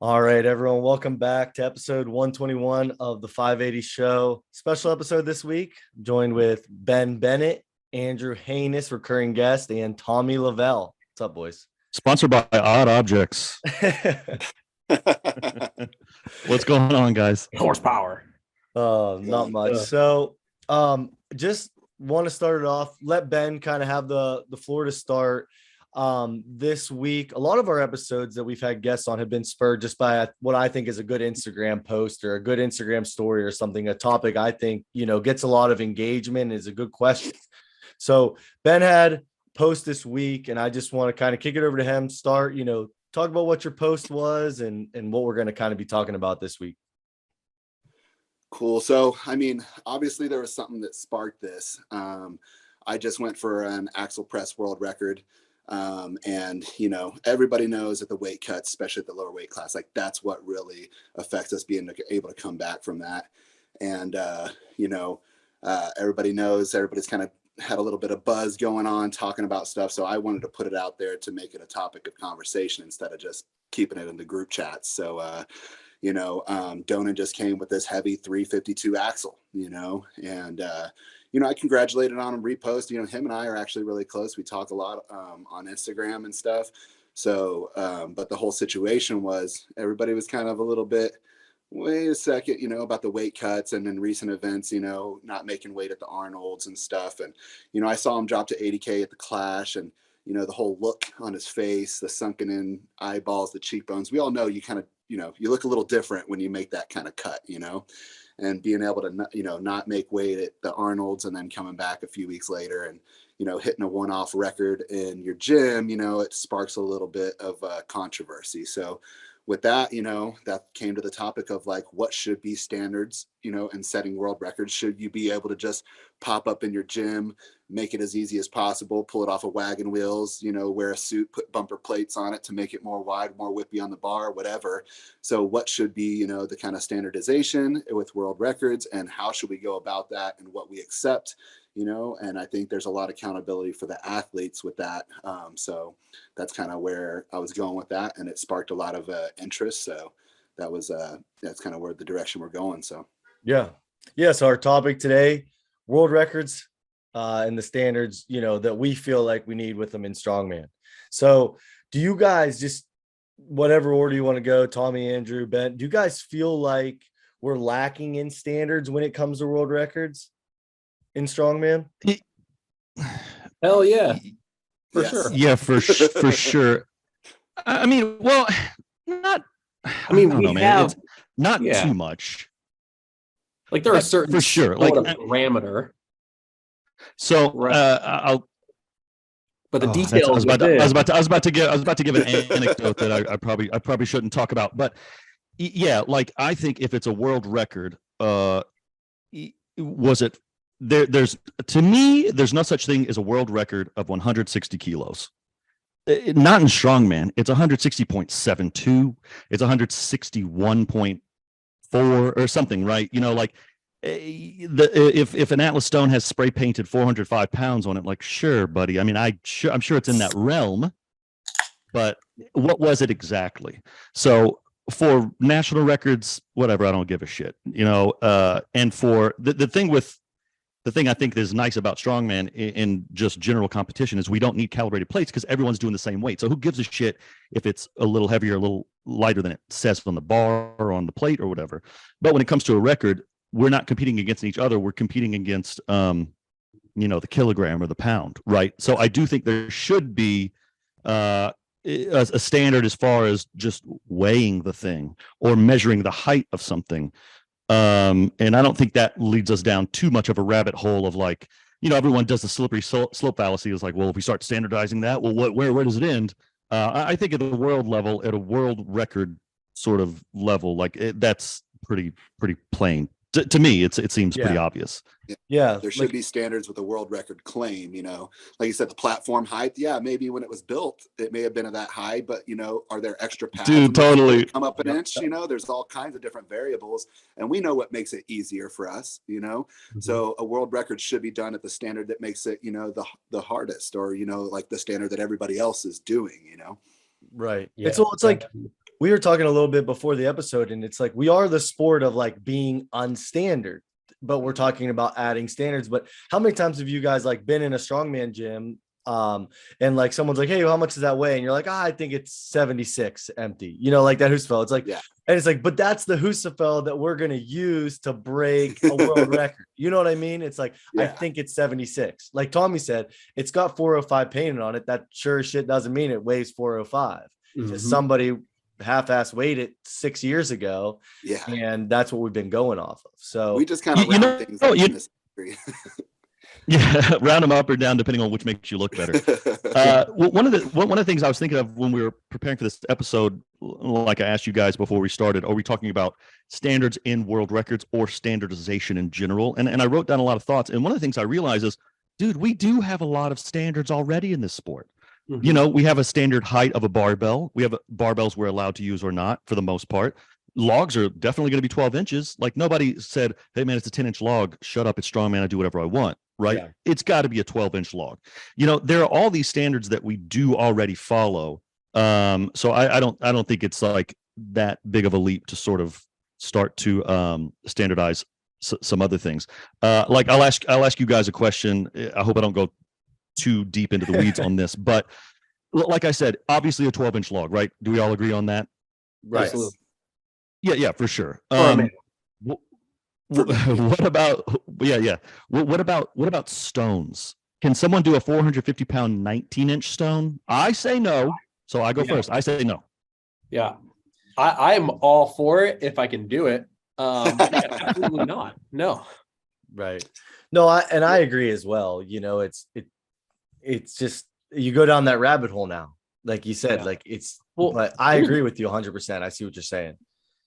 All right, everyone, welcome back to episode 121 of the 580 show. Special episode this week, joined with Bennett, Andrew Hanus, recurring guest, and Tommy Lovell. What's up, boys? Sponsored by Odd Objects. What's going on, guys? Horsepower. Not much. So just want to start it off. Let Ben kind of have the floor to start. This week, a lot of our episodes that we've had guests on have been spurred just by what I think is a good Instagram post or a good Instagram story or something, a topic I think, gets a lot of engagement, is a good question. So Ben had a post this week, and I just want to kind of kick it over to him, start, talk about what your post was and what we're going to kind of be talking about this week. Cool. So, obviously there was something that sparked this. I just went for an axle press world record. And everybody knows that the weight cuts, especially at the lower weight class, like that's what really affects us being able to come back from that. And, everybody knows, everybody's kind of had a little bit of buzz going on talking about stuff. So I wanted to put it out there to make it a topic of conversation instead of just keeping it in the group chats. So, Dona just came with this heavy 352 axle, and, I congratulated on him, repost, him and I are actually really close. We talk a lot on Instagram and stuff. So, but the whole situation was everybody was kind of a little bit, wait a second, about the weight cuts and in recent events, not making weight at the Arnold's and stuff. And, I saw him drop to 80K at the Clash and, the whole look on his face, the sunken in eyeballs, the cheekbones. We all know you kind of, you look a little different when you make that kind of cut, and being able to, not make weight at the Arnold's and then coming back a few weeks later and, hitting a one-off record in your gym, it sparks a little bit of controversy. So with that, that came to the topic of like, what should be standards, in setting world records? Should you be able to just pop up in your gym, make it as easy as possible, pull it off of wagon wheels, wear a suit, put bumper plates on it to make it more wide, more whippy on the bar, whatever. So what should be, the kind of standardization with world records, and how should we go about that and what we accept, and I think there's a lot of accountability for the athletes with that. So that's kind of where I was going with that, and it sparked a lot of interest. So that was that's kind of where the direction we're going. So So our topic today, world records and the standards, that we feel like we need with them in strongman. So do you guys, just whatever order you want to go, Tommy, Andrew, Ben, do you guys feel like we're lacking in standards when it comes to world records in strongman? Hell yeah. For sure. Yeah, for sure. Well, not, we know, man. It's not too much. Like there are certain for sure, like parameter. So right. But the details. I was about to give an anecdote that I probably shouldn't talk about. But yeah, like I think if it's a world record, was it there's to me, there's no such thing as a world record of 160 kilos. Not in strongman. It's 160.72. It's 161.4 or something, right? Like if an Atlas Stone has spray painted 405 pounds on it, like, sure, buddy. I'm sure it's in that realm, but what was it exactly? So for national records, whatever, I don't give a shit, and for the thing I think is nice about strongman in just general competition is we don't need calibrated plates because everyone's doing the same weight. So who gives a shit if it's a little heavier, a little lighter than it says on the bar or on the plate or whatever. But when it comes to a record, we're not competing against each other. We're competing against, the kilogram or the pound, right? So I do think there should be a standard as far as just weighing the thing or measuring the height of something. And I don't think that leads us down too much of a rabbit hole of like, everyone does the slippery slope fallacy. Is like, well, if we start standardizing that, well, where does it end? I think at the world level, at a world record sort of level, like that's pretty plain. To me, it seems pretty obvious. Yeah, there should be standards with a world record claim. Like you said, the platform height. Yeah, maybe when it was built, it may have been of that high, but are there extra pads? Dude, totally come up an inch. There's all kinds of different variables, and we know what makes it easier for us. Mm-hmm. So a world record should be done at the standard that makes it, the hardest, or like the standard that everybody else is doing. Right. Yeah, It's like we were talking a little bit before the episode, and it's like we are the sport of like being unstandard, but we're talking about adding standards. But how many times have you guys like been in a strongman gym, and like someone's like, hey, how much does that weigh? And you're like, I think it's 76 empty, like that Husafell. It's like, Yeah. and it's like, but that's the Husafell that we're gonna use to break a world record. You know what I mean? It's like, I think it's 76. Like Tommy said, it's got 405 painted on it. That sure as shit doesn't mean it weighs 405. Just somebody half-ass weighed it 6 years ago. Yeah. And that's what we've been going off of. So We just kind of round things up in this country. Yeah, round them up or down depending on which makes you look better. One of the things I was thinking of when we were preparing for this episode, like I asked you guys before we started, are we talking about standards in world records or standardization in general? And I wrote down a lot of thoughts. And one of the things I realized is, dude, we do have a lot of standards already in this sport. We have a standard height of a barbell. We have barbells we're allowed to use or not for the most part. Logs are definitely going to be 12 inches. Like nobody said, hey man, it's a 10-inch log. Shut up. It's Strongman. I do whatever I want. Right. Yeah. It's got to be a 12-inch log. There are all these standards that we do already follow. So I don't think it's like that big of a leap to sort of start to standardize some other things. Like I'll ask you guys a question. I hope I don't go too deep into the weeds on this, but like I said, obviously a 12-inch log, right? Do we all agree on that? Right. Absolutely. Yeah, for sure. What about what about stones? Can someone do a 450-pound 19-inch stone? I say no. So I go first. I say no. Yeah. I'm all for it if I can do it. Absolutely not. No. Right. No, I agree as well. It's just you go down that rabbit hole now. Like you said, but I agree with you 100%. I see what you're saying.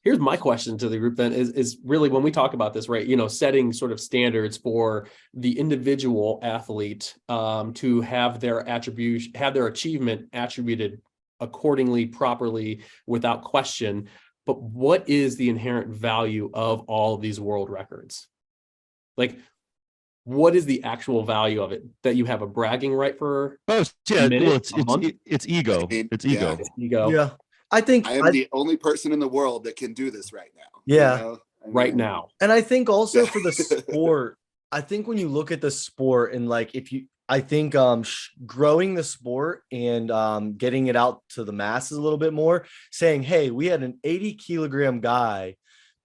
Here's my question to the group then is really when we talk about this, right? Setting sort of standards for the individual athlete to have their achievement attributed accordingly, properly, without question. But what is the inherent value of all of these world records? Like, what is the actual value of it? That you have a bragging right for? It's ego. It's ego. It's ego. Yeah. I think I am the only person in the world that can do this right now. Yeah. Right now. And I think also for the sport, I think when you look at the sport and like, growing the sport and getting it out to the masses a little bit more, saying, hey, we had an 80-kilogram guy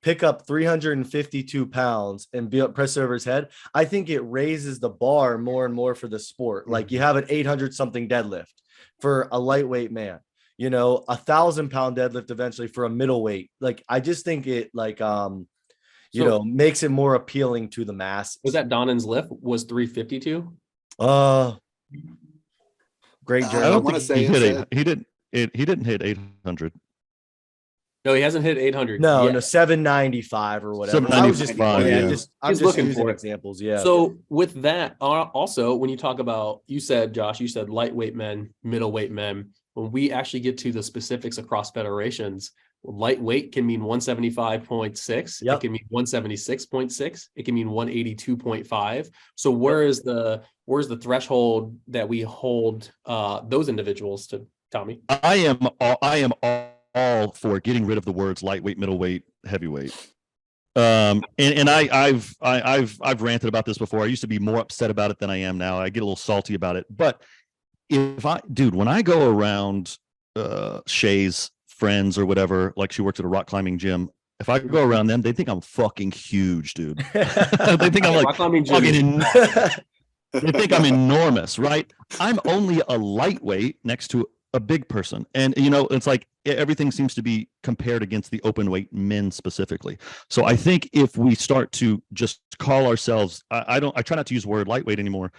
pick up 352 pounds and press it over his head. I think it raises the bar more and more for the sport. Like you have an 800 something deadlift for a lightweight man. 1,000-pound deadlift eventually for a middleweight. Like, I just think it makes it more appealing to the masses. Was that Donan's lift was 352? Great journey. I don't want to say he didn't hit 800. No, he hasn't hit 800. No, 795 or whatever. 795. I'm just looking for examples. Yeah. So with that, also when you talk about, you said, Josh, you said lightweight men, middleweight men. When we actually get to the specifics across federations, lightweight can mean 175.6. Yep. It can mean 176.6. It can mean 182.5. So where's the threshold that we hold those individuals to, Tommy? I am all for getting rid of the words lightweight, middleweight, heavyweight. And I've ranted about this before. I used to be more upset about it than I am now. I get a little salty about it, but when I go around Shay's friends or whatever, like she works at a rock climbing gym, if I go around them, they think I'm fucking huge, dude. They think I'm like fucking they think I'm enormous, right? I'm only a lightweight next to a big person. And, it's like everything seems to be compared against the open weight men specifically. So I think if we start to just call ourselves, I try not to use the word lightweight anymore.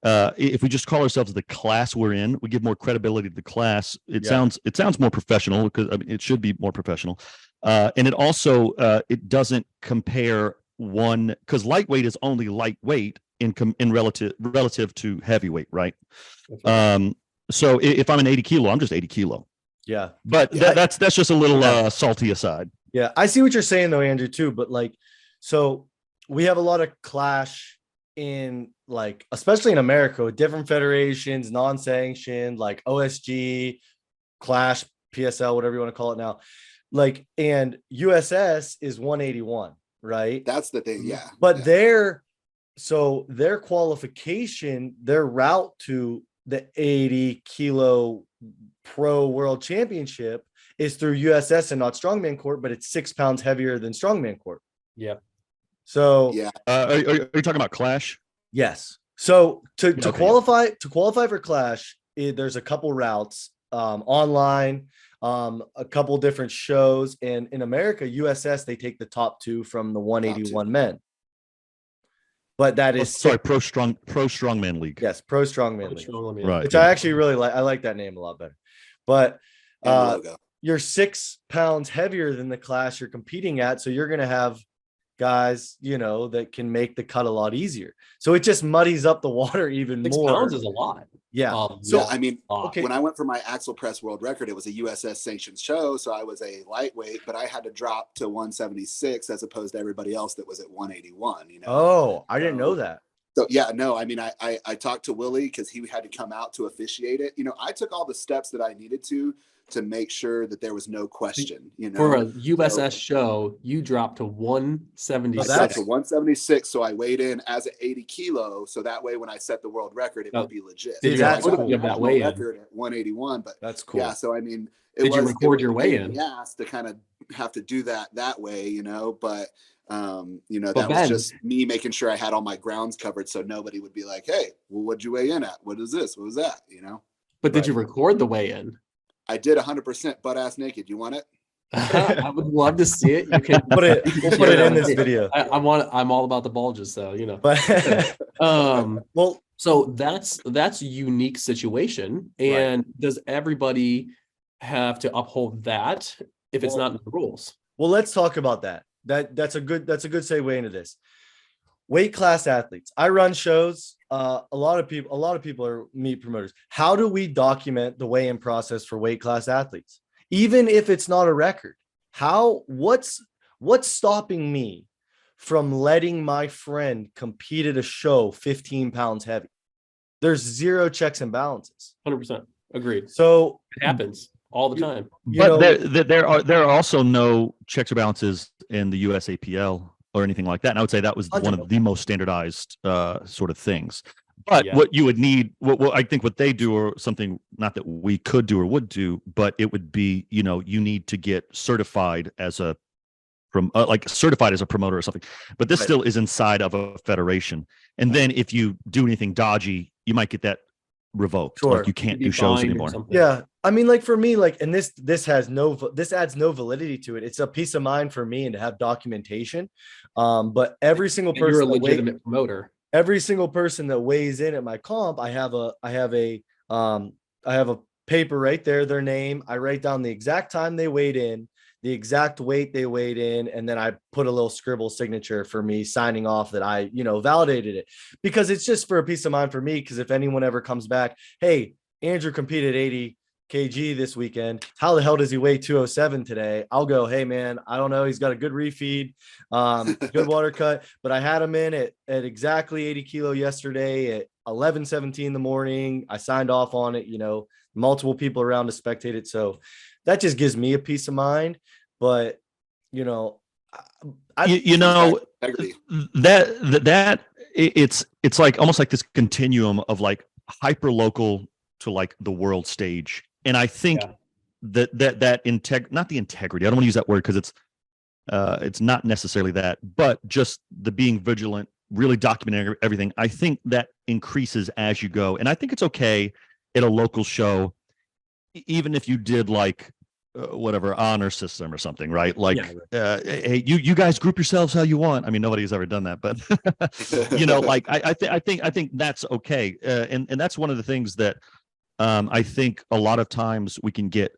If we just call ourselves the class we're in, we give more credibility to the class. It sounds more professional because it should be more professional. And it also, it doesn't compare one, because lightweight is only lightweight in relative to heavyweight, right? So if I'm an 80 kilo, I'm just 80 kilo. Yeah. But that's just a little salty aside. Yeah. I see what you're saying though, Andrew, too. But so we have a lot of clash in especially in America with different federations, non-sanctioned, like OSG clash PSL, whatever you want to call it now. Like, and USS is 181, right? That's the thing. Yeah. But yeah. their qualification, their route to the 80 kilo pro world championship is through USS and not strongman court, but it's 6 pounds heavier than strongman court. Yeah. So Yeah. Are you talking about Clash? yes. So to Okay. qualify for Clash, there's a couple routes online, a couple different shows, and in America, USS, they take the top 2 from the 181 men. But that is Pro Strongman League. Yes, Pro Strongman League. Right. Which I actually really like. I like that name a lot better. But Logo. you're 6 pounds heavier than the class you're competing at, so you're going to have guys, you know, that can make the cut a lot easier. So it just muddies up the water even 6 more. pounds is a lot. Yeah. So yeah, I mean, okay. When I went for my axle press world record, it was a USS sanctioned show, so I was a lightweight, but I had to drop to 176 as opposed to everybody else that was at 181. You know. Oh, I didn't know that. So yeah, no, I mean, I talked to Willie because he had to come out to officiate it. You know, I took all the steps that I needed to make sure that there was no question. You know, for a USS show, you dropped to 176. I dropped to 176, so I weighed in as an 80 kilo, so that way when I set the world record, it would be legit. Did you have that weigh in record at 181? But that's cool. Yeah, so I mean, did you record your weigh in? Yes, to kind of have to do that way, you know, but. You know, But that was just me making sure I had all my grounds covered so nobody would be like, hey, well, what'd you weigh in at? What is this? What was that? You know? But did you record the weigh-in? I did 100% butt ass naked. You want it? I would love to see it. You can put it in this video. I'm all about the bulges, though, you know. But well, so that's a unique situation. And does everybody have to uphold that if it's not in the rules? Well, let's talk about that. That's a good segue into this. Weight class athletes. I run shows. A lot of people are meet promoters. How do we document the weigh-in process for weight class athletes? Even if it's not a record, what's stopping me from letting my friend compete at a show 15 pounds heavy? There's zero checks and balances. 100% agreed. So it happens all the time. But there are also no checks or balances in the USAPL or anything like that. And I would say that was one of the most standardized sort of things. But what you would need, what I think what they do, or something not that we could do or would do, but it would be, you know, you need to get certified as a certified as a promoter or something. But this still is inside of a federation. And then if you do anything dodgy, you might get that revoked. Sure. Like you can't do shows anymore. Yeah. I mean, like for me, like, and this adds no validity to it. It's a peace of mind for me and to have documentation. But every single person, you're a legitimate promoter. Every single person that weighs in at my comp, I have a paper right there, their name. I write down the exact time they weighed in, the exact weight they weighed in, and then I put a little scribble signature for me signing off that I, you know, validated it, because it's just for a peace of mind for me. Because if anyone ever comes back, hey, Andrew competed 80 kg this weekend, how the hell does he weigh 207 today? I'll go, hey man, I don't know, he's got a good refeed, good water cut, but I had him in at exactly 80 kilo yesterday at 11:17 in the morning. I signed off on it, you know, multiple people around to spectate it, so that just gives me a peace of mind. But you know, that it's like almost like this continuum of like hyper local to like the world stage. And I think not the integrity, I don't want to use that word because it's not necessarily that, but just the being vigilant, really documenting everything. I think that increases as you go. And I think it's okay at a local show, even if you did like whatever honor system or something, right? Like, hey, you guys group yourselves how you want. I mean, nobody's ever done that, but you know, like I think that's okay. And that's one of the things that I think a lot of times we can get,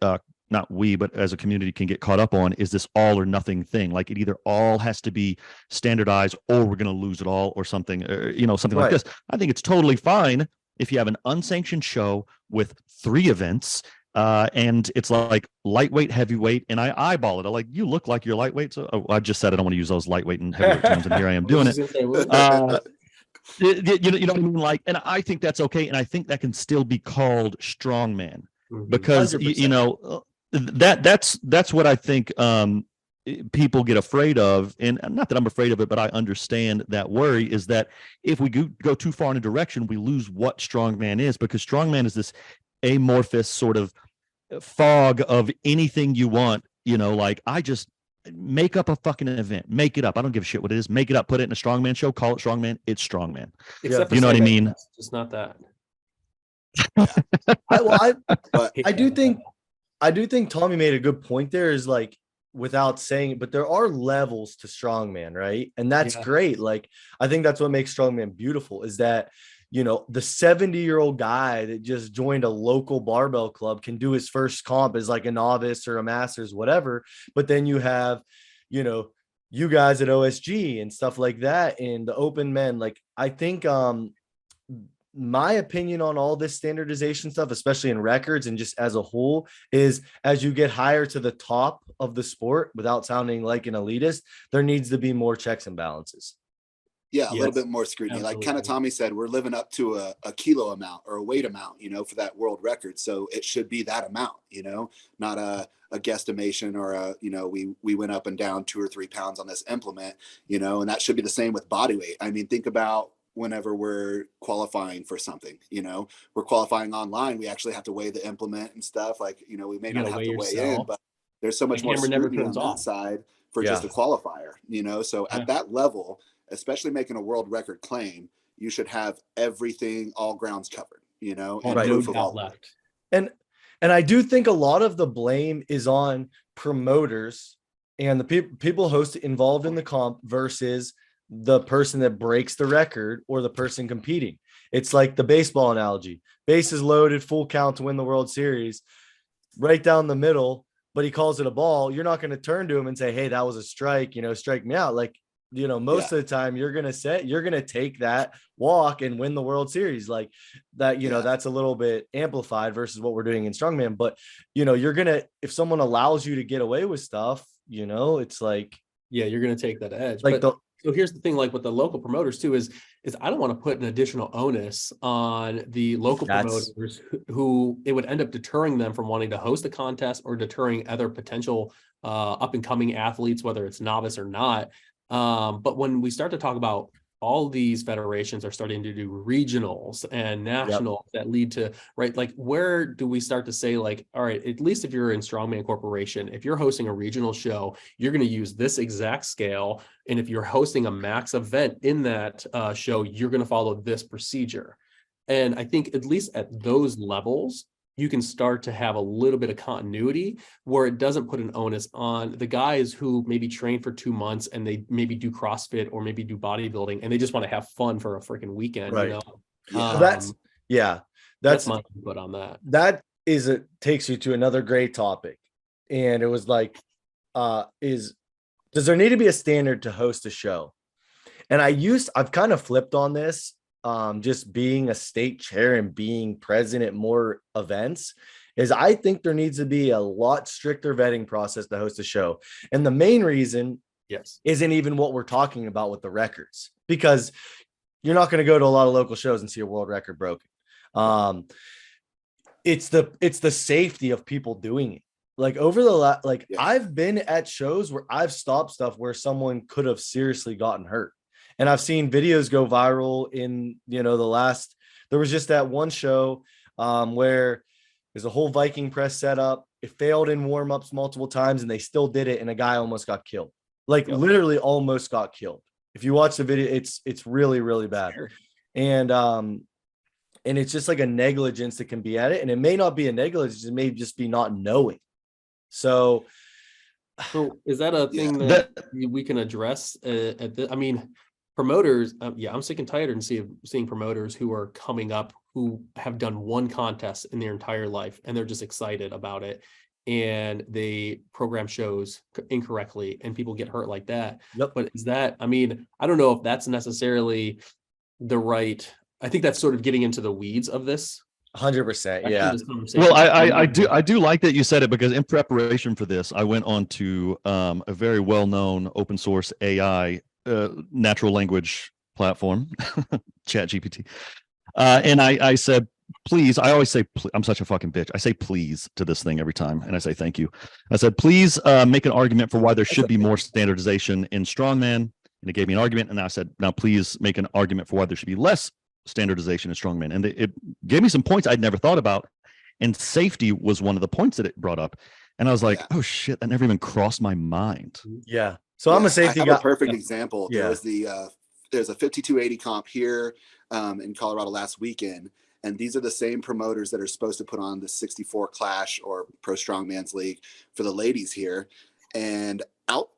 not we, but as a community can get caught up on, is this all or nothing thing. Like it either all has to be standardized or we're going to lose it all or something, you know, something like this. I think it's totally fine if you have an unsanctioned show with 3 events and it's like lightweight, heavyweight, and I eyeball it. I'm like, you look like you're lightweight. So I just said I don't want to use those lightweight and heavyweight terms, and here I am doing it. You know what I mean? Like, and I think that's okay, and I think that can still be called strongman because 100%. You know, that's what I think people get afraid of, and not that I'm afraid of it, but I understand that worry is that if we go too far in a direction, we lose what strongman is, because strongman is this amorphous sort of fog of anything you want, like I just make up a fucking event, make it up. I don't give a shit what it is. Make it up, put it in a strongman show, call it strongman. It's strongman. Except for you know what I mean? It's just not that. I do think Tommy made a good point there, is like, without saying it, but there are levels to strongman, right? And that's great. Like, I think that's what makes strongman beautiful, is that, the 70-year-old guy that just joined a local barbell club can do his first comp as like a novice or a master's, whatever. But then you have, you guys at OSG and stuff like that, and the open men. Like, I think, my opinion on all this standardization stuff, especially in records and just as a whole, is as you get higher to the top of the sport, without sounding like an elitist, there needs to be more checks and balances. Yeah, a little bit more scrutiny. Absolutely. Like kind of Tommy said, we're living up to a kilo amount or a weight amount, for that world record. So it should be that amount, not a guesstimation or we went up and down 2 or 3 pounds on this implement, and that should be the same with body weight. I mean, think about whenever we're qualifying for something, we're qualifying online, we actually have to weigh the implement and stuff. Like, we may not have to weigh in, but there's so much more scrutiny on that side for just a qualifier, so at that level, especially making a world record claim, you should have everything, all grounds covered, and proof of all left. And I do think a lot of the blame is on promoters and the people involved in the comp versus the person that breaks the record or the person competing. It's like the baseball analogy: bases loaded, full count to win the World Series, right down the middle, but he calls it a ball. You're not going to turn to him and say, hey, that was a strike, strike me out. Like, most of the time you're going to take that walk and win the World Series. Like that, that's a little bit amplified versus what we're doing in strongman. But, if someone allows you to get away with stuff, it's like, you're going to take that edge. Like so here's the thing, like with the local promoters too, is I don't want to put an additional onus on the local promoters who it would end up deterring them from wanting to host a contest or deterring other potential up and coming athletes, whether it's novice or not. But when we start to talk about all these federations are starting to do regionals and nationals that lead to, right? Like, where do we start to say, like, all right, at least if you're in Strongman Corporation, if you're hosting a regional show, you're going to use this exact scale. And if you're hosting a max event in that show, you're going to follow this procedure. And I think at least at those levels, you can start to have a little bit of continuity where it doesn't put an onus on the guys who maybe train for 2 months and they maybe do CrossFit or maybe do bodybuilding and they just want to have fun for a freaking weekend. Right. That's my input on that. That takes you to another great topic. And it was like, does there need to be a standard to host a show? And I've kind of flipped on this. Just being a state chair and being present at more events, is I think there needs to be a lot stricter vetting process to host a show. And the main reason isn't even what we're talking about with the records, because you're not going to go to a lot of local shows and see a world record broken. It's the safety of people doing it. Like I've been at shows where I've stopped stuff where someone could have seriously gotten hurt. And I've seen videos go viral in, there was just that one show where there's a whole Viking press setup. It failed in warm-ups multiple times and they still did it. And a guy almost got killed, literally almost got killed. If you watch the video, it's really, really bad. Sure. And it's just like a negligence that can be at it. And it may not be a negligence. It may just be not knowing. So is that a thing that we can address at this? I mean, promoters, I'm sick and tired of seeing promoters who are coming up who have done one contest in their entire life and they're just excited about it and they program shows incorrectly and people get hurt like that. But is that, I mean, I don't know if that's necessarily the right, I think that's sort of getting into the weeds of this. 100%. Yeah. Well, I do like that you said it, because in preparation for this, I went on to a very well-known open source AI natural language platform, ChatGPT. And I said, please, I always say, I'm such a fucking bitch. I say please to this thing every time, and I say thank you. I said, please make an argument for why there should be more standardization in strongman, and it gave me an argument, and I said, now please make an argument for why there should be less standardization in strongman, and it gave me some points I'd never thought about, and safety was one of the points that it brought up, and I was like, oh shit, that never even crossed my mind. Yeah. So I'm a safety I have guy. a perfect example. Yeah. There was there's a 5280 comp here in Colorado last weekend. And these are the same promoters that are supposed to put on the 64 Clash or Pro Strongman's League for the ladies here. And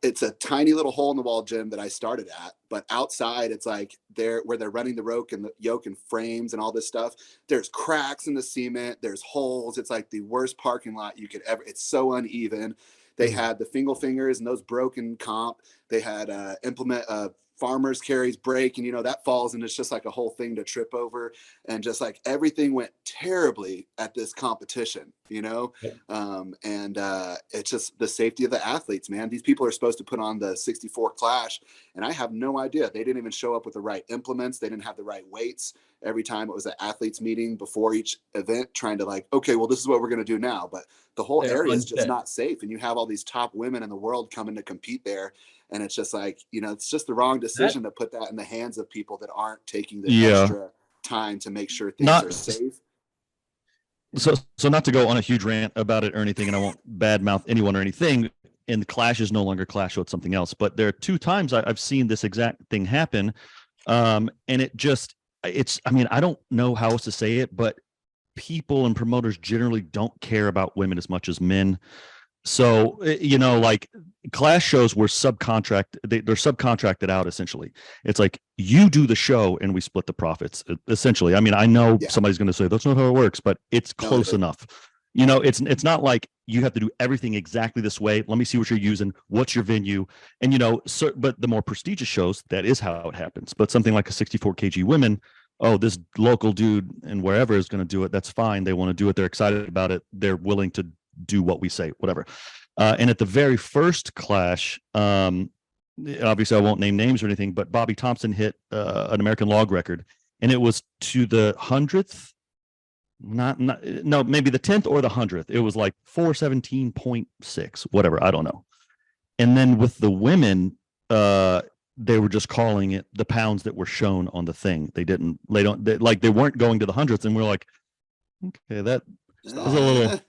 it's a tiny little hole in the wall gym that I started at, but outside it's like where they're running the yoke and frames and all this stuff. There's cracks in the cement. There's holes. It's like the worst parking lot you could ever. It's so uneven. They had the fingal fingers and those broken comp. They had implement farmers carries break, and that falls, and it's just like a whole thing to trip over, and just like everything went terribly at this competition, and it's just the safety of the athletes, man. These people are supposed to put on the 64 Clash, and I have no idea. They didn't even show up with the right implements. They didn't have the right weights. Every time it was an athletes meeting before each event, trying to like, okay, well, this is what we're going to do now, but the whole area is just not safe, and you have all these top women in the world coming to compete there. And it's just like, it's just the wrong decision to put that in the hands of people that aren't taking the extra time to make sure things are safe. So not to go on a huge rant about it or anything, and I won't badmouth anyone or anything, and the Clash is no longer Clash, so it's something else. But there are 2 times I've seen this exact thing happen. And I don't know how else to say it, but people and promoters generally don't care about women as much as men. So, like Clash shows were they're subcontracted out essentially. It's like you do the show and we split the profits essentially. I mean, I know somebody's going to say that's not how it works, but it's close enough. It's not like you have to do everything exactly this way. Let me see what you're using. What's your venue? And, but the more prestigious shows, that is how it happens. But something like a 64 kg women, oh, this local dude and wherever is going to do it. That's fine. They want to do it. They're excited about it. They're willing to do what we say, whatever. And at the very first Clash, obviously I won't name names or anything, but Bobby Thompson hit an American log record, and it was to the 100th, maybe the 10th or the 100th. It was like 417.6, whatever, I don't know. And then with the women, they were just calling it the pounds that were shown on the thing. They weren't going to the hundredths, and we're like, okay, that was a little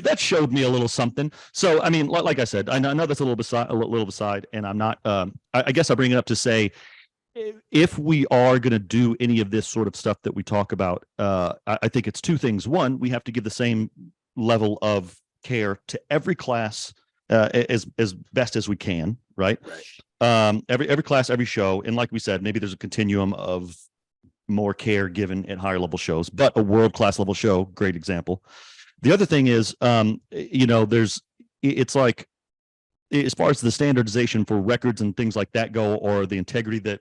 that showed me a little something. So I mean, like I said, I know that's a little beside, and I'm not. I guess I bring it up to say, if we are going to do any of this sort of stuff that we talk about, I think it's 2 things. One, we have to give the same level of care to every class as best as we can, right? Every class, every show, and like we said, maybe there's a continuum of more care given at higher level shows, but a world-class level show, great example. The other thing is, it's like, as far as the standardization for records and things like that go, or the integrity that,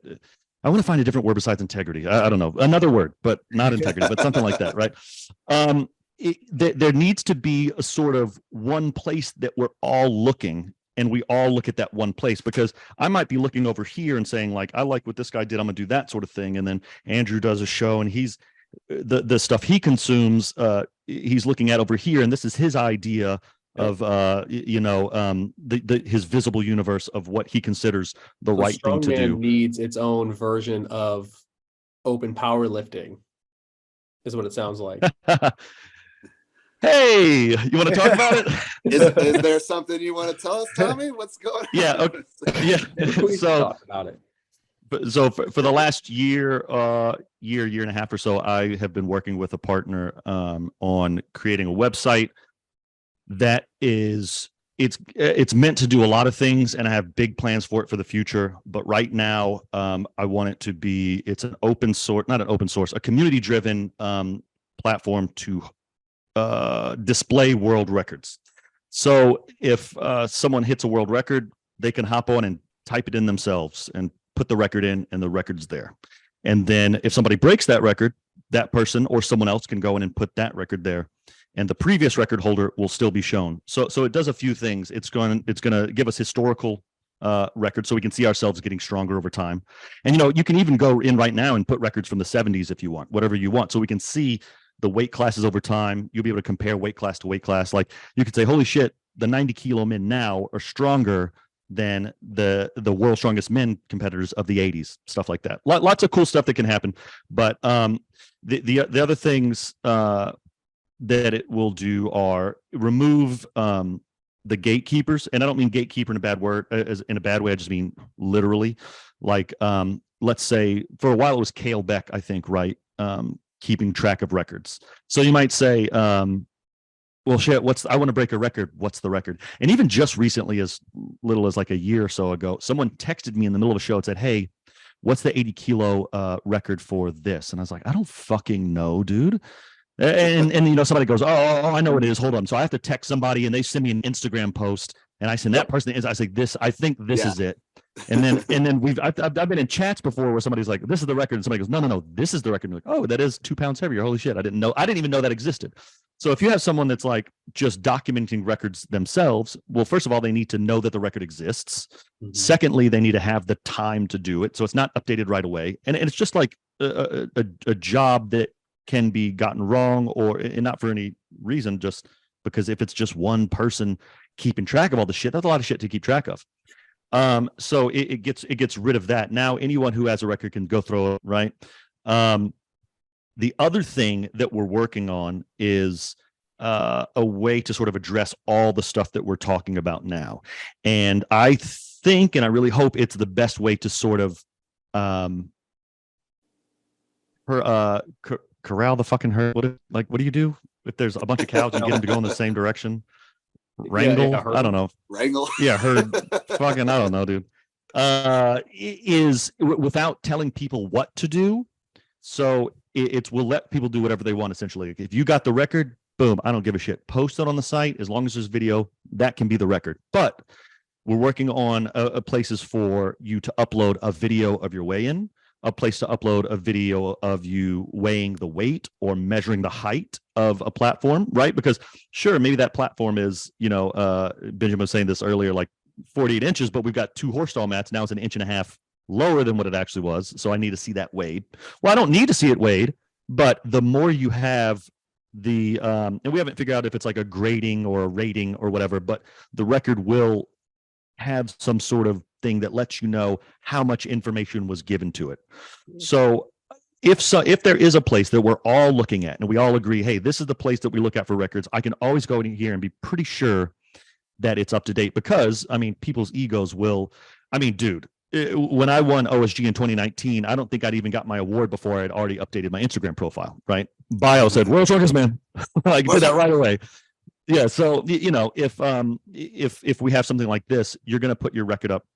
I want to find a different word besides integrity. I don't know, another word, but not integrity, but something like that, right? There needs to be a sort of one place that we're all looking, and we all look at that one place, because I might be looking over here and saying, like, I like what this guy did, I'm gonna do that sort of thing. And then Andrew does a show, and he's the stuff he consumes, he's looking at over here, and this is his idea of his visible universe of what he considers the right thing to do. Needs its own version of open powerlifting, is what it sounds like. Hey, you want to talk about it? Is there something you want to tell us, Tommy? What's going on? Yeah. Okay. Yeah. So talk about it. So for the last year and a half or so, I have been working with a partner on creating a website that is it's meant to do a lot of things, and I have big plans for it for the future. But right now, I want it to be, it's an open source, not an open source, a community driven platform to display world records. So if someone hits a world record, they can hop on and type it in themselves and put the record in, and the record's there. And then if somebody breaks that record, that person or someone else can go in and put that record there, and the previous record holder will still be shown. So it does a few things. It's going to give us historical record, so we can see ourselves getting stronger over time. And you can even go in right now and put records from the 70s if you want, whatever you want, so we can see the weight classes over time. You'll be able to compare weight class to weight class. Like you could say, holy shit, the 90 kilo men now are stronger than the world's strongest men competitors of the 80s, stuff like that. Lots of cool stuff that can happen. But the other things that it will do are remove the gatekeepers. And I don't mean gatekeeper in a bad word, in a bad way. I just mean literally. Like let's say for a while it was Cale Beck, I think, right? Keeping track of records. So you might say, well, shit, I want to break a record. What's the record? And even just recently, as little as like a year or so ago, someone texted me in the middle of a show and said, hey, what's the 80 kilo record for this? And I was like, I don't fucking know, dude. And somebody goes, oh, I know what it is. Hold on. So I have to text somebody and they send me an Instagram post and I send that person is, I say I think this is it. And then I've been in chats before where somebody's like, this is the record. And somebody goes, no, this is the record. And you're like, oh, that is 2 pounds heavier. Holy shit. I didn't even know that existed. So if you have someone that's like just documenting records themselves, well, first of all, they need to know that the record exists. Mm-hmm. Secondly, they need to have the time to do it. So it's not updated right away. And it's just like a job that can be gotten wrong or and not for any reason, just because if it's just one person keeping track of all the shit, that's a lot of shit to keep track of. So it gets rid of that. Now anyone who has a record can go throw it, right? The other thing that we're working on is a way to sort of address all the stuff that we're talking about now. And I think, and I really hope it's the best way to sort of corral the fucking herd. What do you do if there's a bunch of cows and get them to go in the same direction? Wrangle? Yeah, I don't know. Wrangle? Yeah, herd. Fucking, I don't know, dude. Is without telling people what to do. So we'll let people do whatever they want, essentially. If you got the record, boom, I don't give a shit. Post it on the site. As long as there's video, that can be the record. But we're working on places for you to upload a video of your weigh-in, a place to upload a video of you weighing the weight or measuring the height of a platform, right? Because sure, maybe that platform is, Benjamin was saying this earlier, like 48 inches, but we've got 2 horse stall mats. Now it's 1.5 inches lower than what it actually was. So I need to see that weighed. Well, I don't need to see it weighed, but the more you have and we haven't figured out if it's like a grading or a rating or whatever, but the record will have some sort of thing that lets you know how much information was given to it. So if there is a place that we're all looking at and we all agree, hey, this is the place that we look at for records, I can always go in here and be pretty sure that it's up to date because, people's egos will, dude, when I won OSG in 2019, I don't think I'd even got my award before I'd already updated my Instagram profile, right? Bio said, world's strongest man. I did that right away. Yeah. So, if we have something like this, you're going to put your record up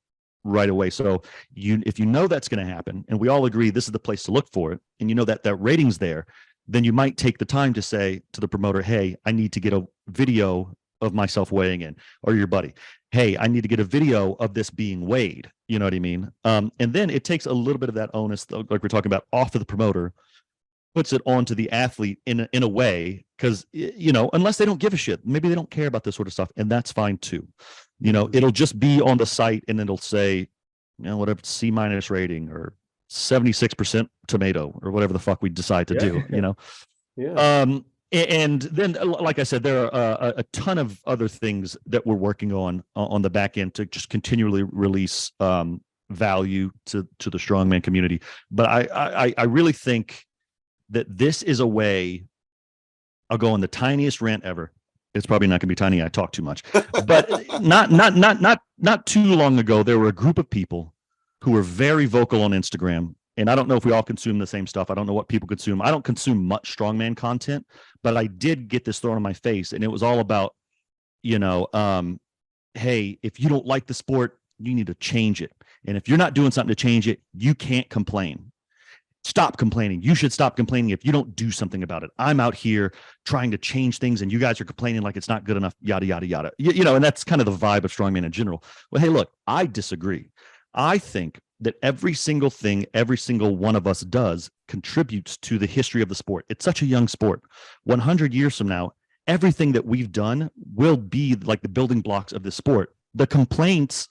right away. So if you know that's going to happen and we all agree this is the place to look for it and you know that rating's there, then you might take the time to say to the promoter, hey, I need to get a video of myself weighing in, or your buddy, hey, I need to get a video of this being weighed. You know what I mean? And then it takes a little bit of that onus, like we're talking about, off of the promoter, puts it onto the athlete in a way, because unless they don't give a shit, maybe they don't care about this sort of stuff, and that's fine too. It'll just be on the site and it'll say, whatever, C- rating or 76% tomato or whatever the fuck we decide to do. Yeah. And then, like I said, there are a ton of other things that we're working on the back end to just continually release value to the strongman community. But I really think that this is a way. I'll go on the tiniest rant ever. It's probably not going to be tiny. I talk too much, but not too long ago, there were a group of people who were very vocal on Instagram. And I don't know if we all consume the same stuff. I don't know what people consume. I don't consume much strongman content, but I did get this thrown in my face. And it was all about, hey, if you don't like the sport, you need to change it. And if you're not doing something to change it, you can't complain. Stop complaining. You should stop complaining if you don't do something about it. I'm out here trying to change things and you guys are complaining like it's not good enough, yada, yada, yada. And that's kind of the vibe of strongman in general. Well, hey, look, I disagree. I think that every single thing every single one of us does contributes to the history of the sport. It's such a young sport. 100 years from now, everything that we've done will be like the building blocks of this sport. The complaints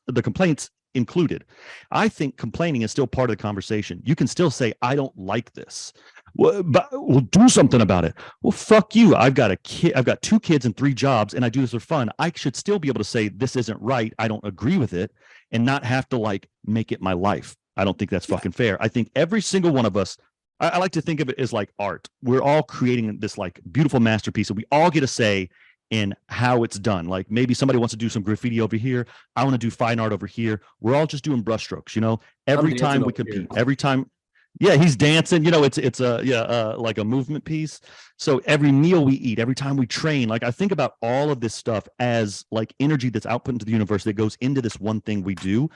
included. I think complaining is still part of the conversation. You can still say, I don't like this. Well, but we'll do something about it. Well, fuck you. I've got 2 kids and 3 jobs, and I do this for fun. I should still be able to say this isn't right. I don't agree with it, and not have to like make it my life. I don't think that's fucking fair. I think every single one of us, I like to think of it as like art. We're all creating this like beautiful masterpiece, and we all get a say in how it's done. Like maybe somebody wants to do some graffiti over here. I want to do fine art over here. We're all just doing brushstrokes, you know, every time we compete, every time. Yeah, he's dancing, you know, it's like a movement piece. So every meal we eat, every time we train, like I think about all of this stuff as like energy that's output into the universe that goes into this one thing we do.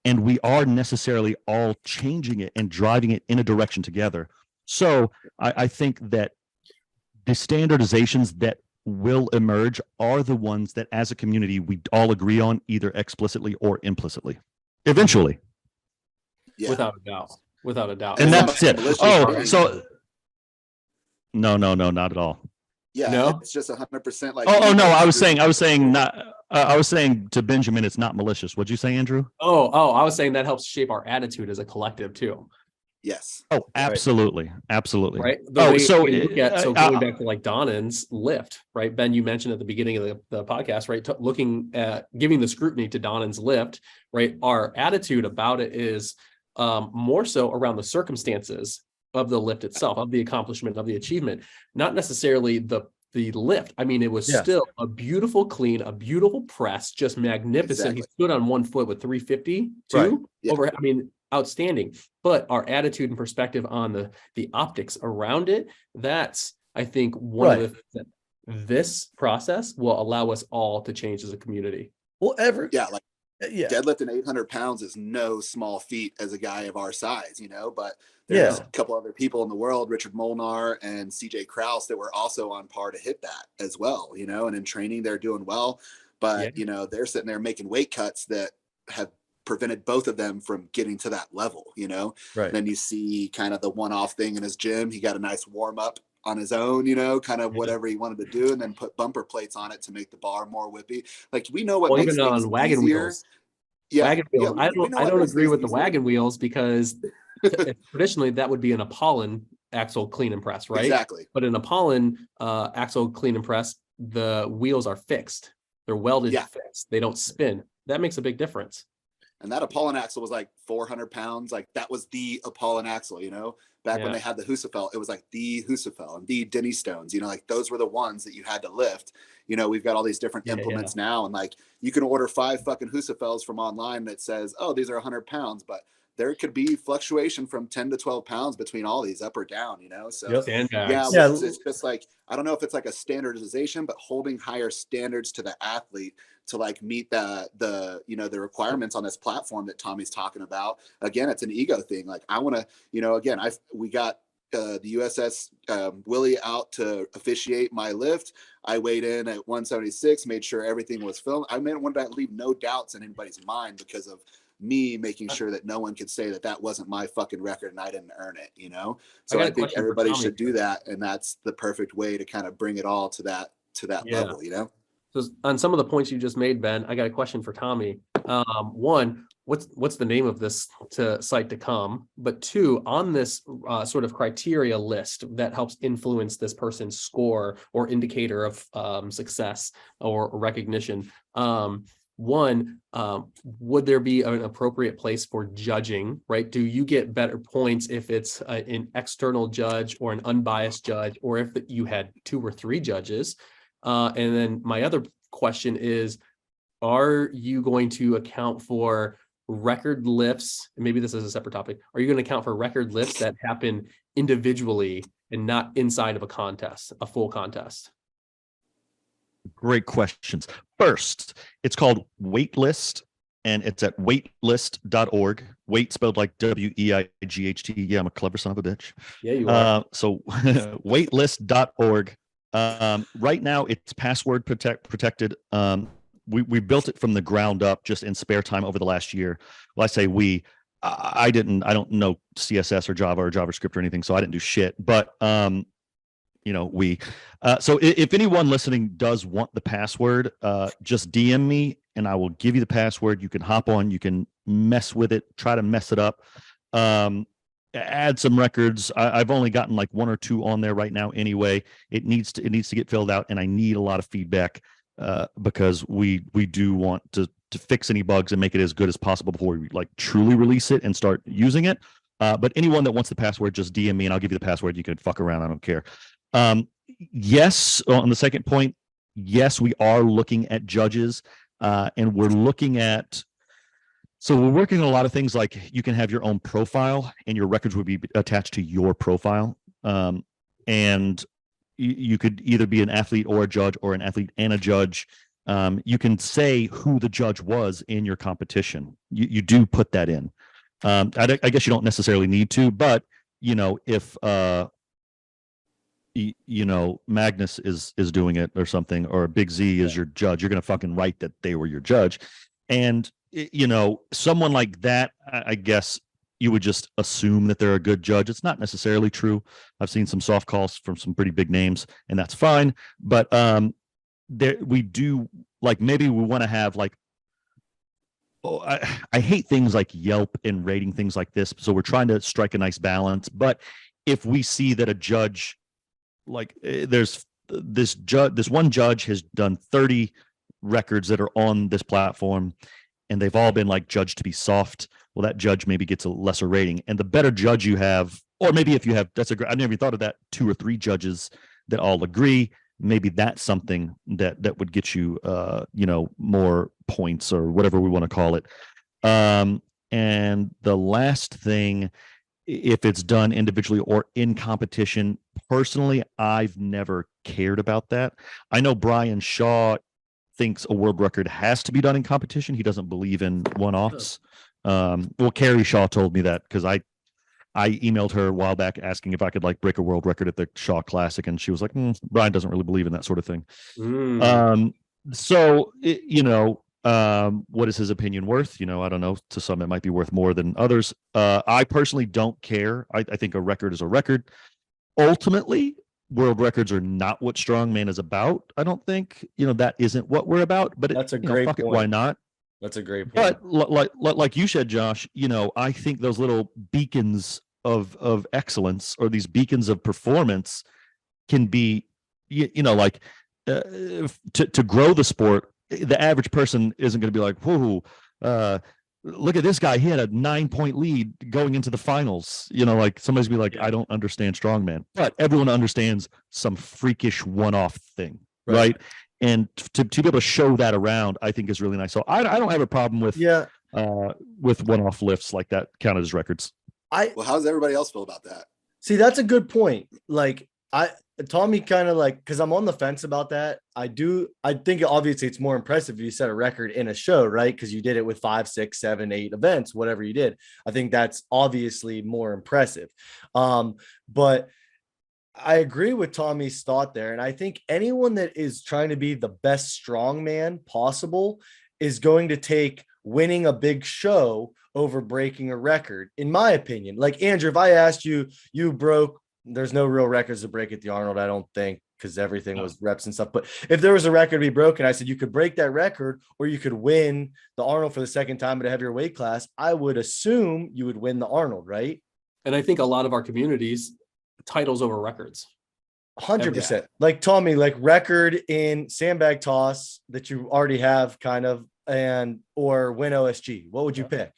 And we are necessarily all changing it and driving it in a direction together. So I think that the standardizations that will emerge are the ones that as a community we all agree on, either explicitly or implicitly, eventually. Yeah. Without a doubt. And that's it. Oh, so no, not at all. Yeah, no? It's just 100% like. Oh no, I was saying not. I was saying to Benjamin, it's not malicious. What'd you say, Andrew? Oh, I was saying that helps shape our attitude as a collective too. Yes. Oh, absolutely, absolutely. Right. So going back to like Donan's lift, right? Ben, you mentioned at the beginning of the podcast, right? Looking at giving the scrutiny to Donan's lift, right? Our attitude about it is more so around the circumstances of the lift itself, of the accomplishment, of the achievement, not necessarily the lift. I mean, it was still a beautiful clean, a beautiful press, just magnificent. Exactly. He stood on 1 foot with 350 too. Right. Over, I mean, outstanding. But our attitude and perspective on the optics around it, that's, I think, one of the things that this process will allow us all to change as a community. Well, deadlifting 800 pounds is no small feat as a guy of our size, you know, but there's a couple other people in the world, Richard Molnar and CJ Kraus, that were also on par to hit that as well, you know, and in training, they're doing well, but you know, they're sitting there making weight cuts that have prevented both of them from getting to that level, you know. Right. And then you see kind of the one-off thing in his gym. He got a nice warm-up on his own, you know, kind of whatever he wanted to do, and then put bumper plates on it to make the bar more whippy. Like, we know what makes even on wagon wheels. Wagon wheels. I don't agree with the wagon wheels, because traditionally that would be an Apollon axle clean and press, right? Exactly. But in Apollon axle clean and press, the wheels are fixed. They're welded fixed. They don't spin. That makes a big difference. And that Apollon axle was like 400 pounds. Like, that was the Apollon axle, you know, back when they had the Husafel, it was like the Husafel and the Denny Stones, you know, like those were the ones that you had to lift. You know, we've got all these different implements now, and like you can order 5 fucking Husafels from online that says, oh, these are 100 pounds, but there could be fluctuation from 10 to 12 pounds between all these, up or down, you know? So it's just like, I don't know if it's like a standardization, but holding higher standards to the athlete to like meet the you know, the requirements on this platform that Tommy's talking about. Again, it's an ego thing. Like, I want to, you know, again, we got the USS Willie out to officiate my lift. I weighed in at 176, made sure everything was filmed. I wanted to leave no doubts in anybody's mind because of me making sure that no one could say that wasn't my fucking record and I didn't earn it, you know? So I think everybody should do that. And that's the perfect way to kind of bring it all to that level, you know? So on some of the points you just made, Ben, I got a question for Tommy. One, what's the name of this site to come? But 2, on this sort of criteria list that helps influence this person's score or indicator of success or recognition. One, would there be an appropriate place for judging, right? Do you get better points if it's an external judge or an unbiased judge, or if you had 2 or 3 judges? And then my other question is, are you going to account for record lifts? Maybe this is a separate topic. Are you going to account for record lifts that happen individually and not inside of a contest, a full contest? Great questions. First, it's called Waitlist, and it's at waitlist.org. Wait spelled like WEIGHT. Yeah, I'm a clever son of a bitch. Yeah, you are. So waitlist.org. Right now it's password protected. We built it from the ground up just in spare time over the last year. Well, I say I don't know CSS or Java or JavaScript or anything, so I didn't do shit. But you know, so if anyone listening does want the password, just DM me and I will give you the password. You can hop on, you can mess with it, try to mess it up. Add some records. I've only gotten like 1 or 2 on there right now anyway. It needs to get filled out, and I need a lot of feedback because we do want to fix any bugs and make it as good as possible before we like truly release it and start using it. But anyone that wants the password, just DM me and I'll give you the password. You can fuck around. I don't care. Yes, on the second point, yes, we are looking at judges and we're looking at, so we're working on a lot of things like you can have your own profile and your records would be attached to your profile. And you could either be an athlete or a judge or an athlete and a judge. You can say who the judge was in your competition. You do put that in. I guess you don't necessarily need to, but you know, if you know, Magnus is doing it or something, or Big Z is your judge, you're gonna fucking write that they were your judge. And you know, someone like that, I guess you would just assume that they're a good judge. It's not necessarily true. I've seen some soft calls from some pretty big names, and that's fine. But there we do, like, maybe we want to have like, oh, I hate things like Yelp and rating things like this. So we're trying to strike a nice balance. But if we see that a judge, like there's this one judge has done 30 records that are on this platform, and they've all been like judged to be soft, well, that judge maybe gets a lesser rating. And the better judge you have, or maybe if you have, I never even thought of that, 2 or 3 judges that all agree, maybe that's something that would get you, you know, more points or whatever we want to call it. And the last thing, if it's done individually or in competition, personally, I've never cared about that. I know Brian Shaw thinks a world record has to be done in competition. He doesn't believe in one-offs. Well, Carrie Shaw told me that because I emailed her a while back asking if I could like break a world record at the Shaw Classic, and she was like, Brian doesn't really believe in that sort of thing. So you know, what is his opinion worth? You know, I don't know. To some, it might be worth more than others. I personally don't care. I think a record is a record. Ultimately, world records are not what Strongman is about. I don't think, you know, that isn't what we're about. But that's a great point. Why not? That's a great point. But like you said, Josh, you know, I think those little beacons of excellence, or these beacons of performance, can be, you know, like to grow the sport. The average person isn't going to be like, whoa, look at this guy. He had a 9-point lead going into the finals. You know, like somebody's be like, I don't understand Strongman, but everyone understands some freakish one-off thing, right? And to be able to show that around, I think is really nice. So I don't have a problem with one-off lifts like that counted as records. Well, how does everybody else feel about that? See, that's a good point. Like Tommy kind of like, because I'm on the fence about that. I think obviously it's more impressive if you set a record in a show, right? Because you did it with 5, 6, 7, 8 events, whatever you did. I think that's obviously more impressive. But I agree with Tommy's thought there. And I think anyone that is trying to be the best strongman possible is going to take winning a big show over breaking a record, in my opinion. Like, Andrew, if I asked you, there's no real records to break at the Arnold, I don't think, because everything was reps and stuff. But if there was a record to be broken, I said you could break that record or you could win the Arnold for the second time at a heavier weight class. I would assume you would win the Arnold, right? And I think a lot of our communities, titles over records. 100%. Like Tommy, like record in sandbag toss that you already have kind of, or win OSG. What would you pick?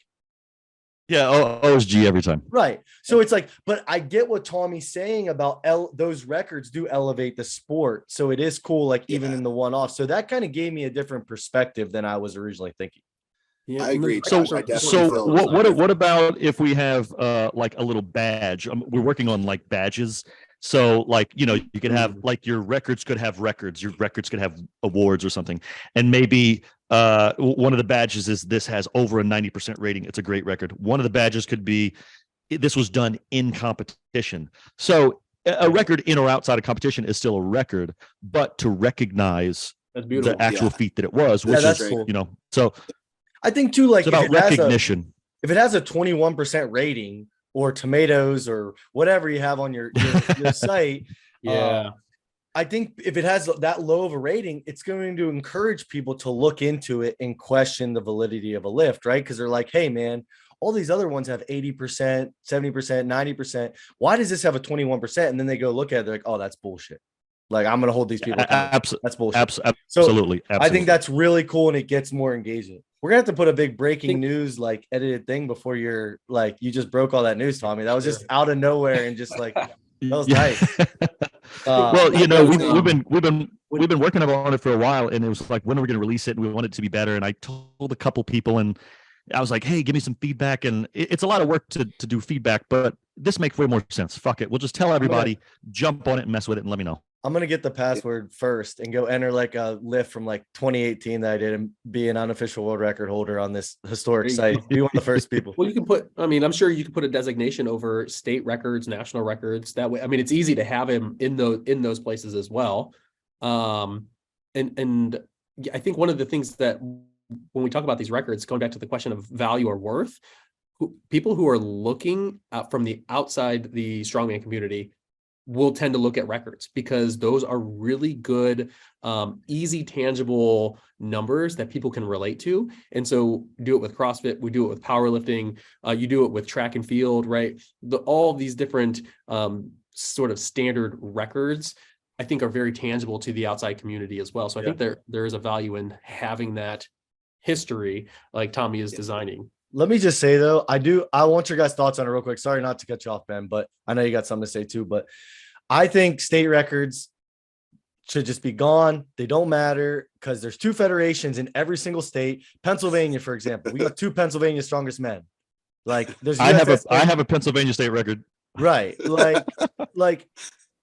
Yeah, OSG every time. Right. So it's like, but I get what Tommy's saying about those records do elevate the sport. So it is cool, like even in the one-off. So that kind of gave me a different perspective than I was originally thinking. Yeah, I agree. So what about if we have like a little badge? We're working on like badges. So like, you know, you could have like your records could have records. Your records could have awards or something. And maybe one of the badges is this has over a 90% rating. It's a great record. One of the badges could be this was done in competition. So a record in or outside of competition is still a record, but to recognize the actual feat that it was, which is cool. You know, so I think too, like it's about recognition. If it has a 21% rating or tomatoes or whatever you have on your site, I think if it has that low of a rating, it's going to encourage people to look into it and question the validity of a lift, right? Because they're like, hey, man, all these other ones have 80%, 70%, 90%. Why does this have a 21%? And then they go look at it, they're like, oh, that's bullshit. Like, I'm going to hold these people accountable. That's bullshit. Absolutely. I think that's really cool, and it gets more engagement. We're going to have to put a big breaking news, like, edited thing before you're like, you just broke all that news, Tommy. That was just out of nowhere and just like, that was nice. Well, you know, we've been working on it for a while, and it was like, when are we going to release it? And we want it to be better. And I told a couple people, and I was like, hey, give me some feedback. And it's a lot of work to do feedback, but this makes way more sense. Fuck it. We'll just tell everybody, jump on it and mess with it and let me know. I'm going to get the password first and go enter like a lift from like 2018 that I did and be an unofficial world record holder on this historic site. Be one of the first people. Well, you can put, I mean, I'm sure you can put a designation over state records, national records. That way, I mean, it's easy to have him in those places as well. And I think one of the things that when we talk about these records, going back to the question of value or worth, people who are looking from the outside the strongman community will tend to look at records because those are really good, easy, tangible numbers that people can relate to. And so do it with CrossFit, we do it with powerlifting, you do it with track and field, right? All of these different sort of standard records, I think, are very tangible to the outside community as well. So I think there is a value in having that history like Tommy is designing. Let me just say though, I want your guys' thoughts on it real quick. Sorry not to cut you off, Ben, but I know you got something to say too, but I think state records should just be gone. They don't matter because there's 2 federations in every single state. Pennsylvania, for example, we got 2 Pennsylvania strongest men. Like there's I have a Pennsylvania state record. Right.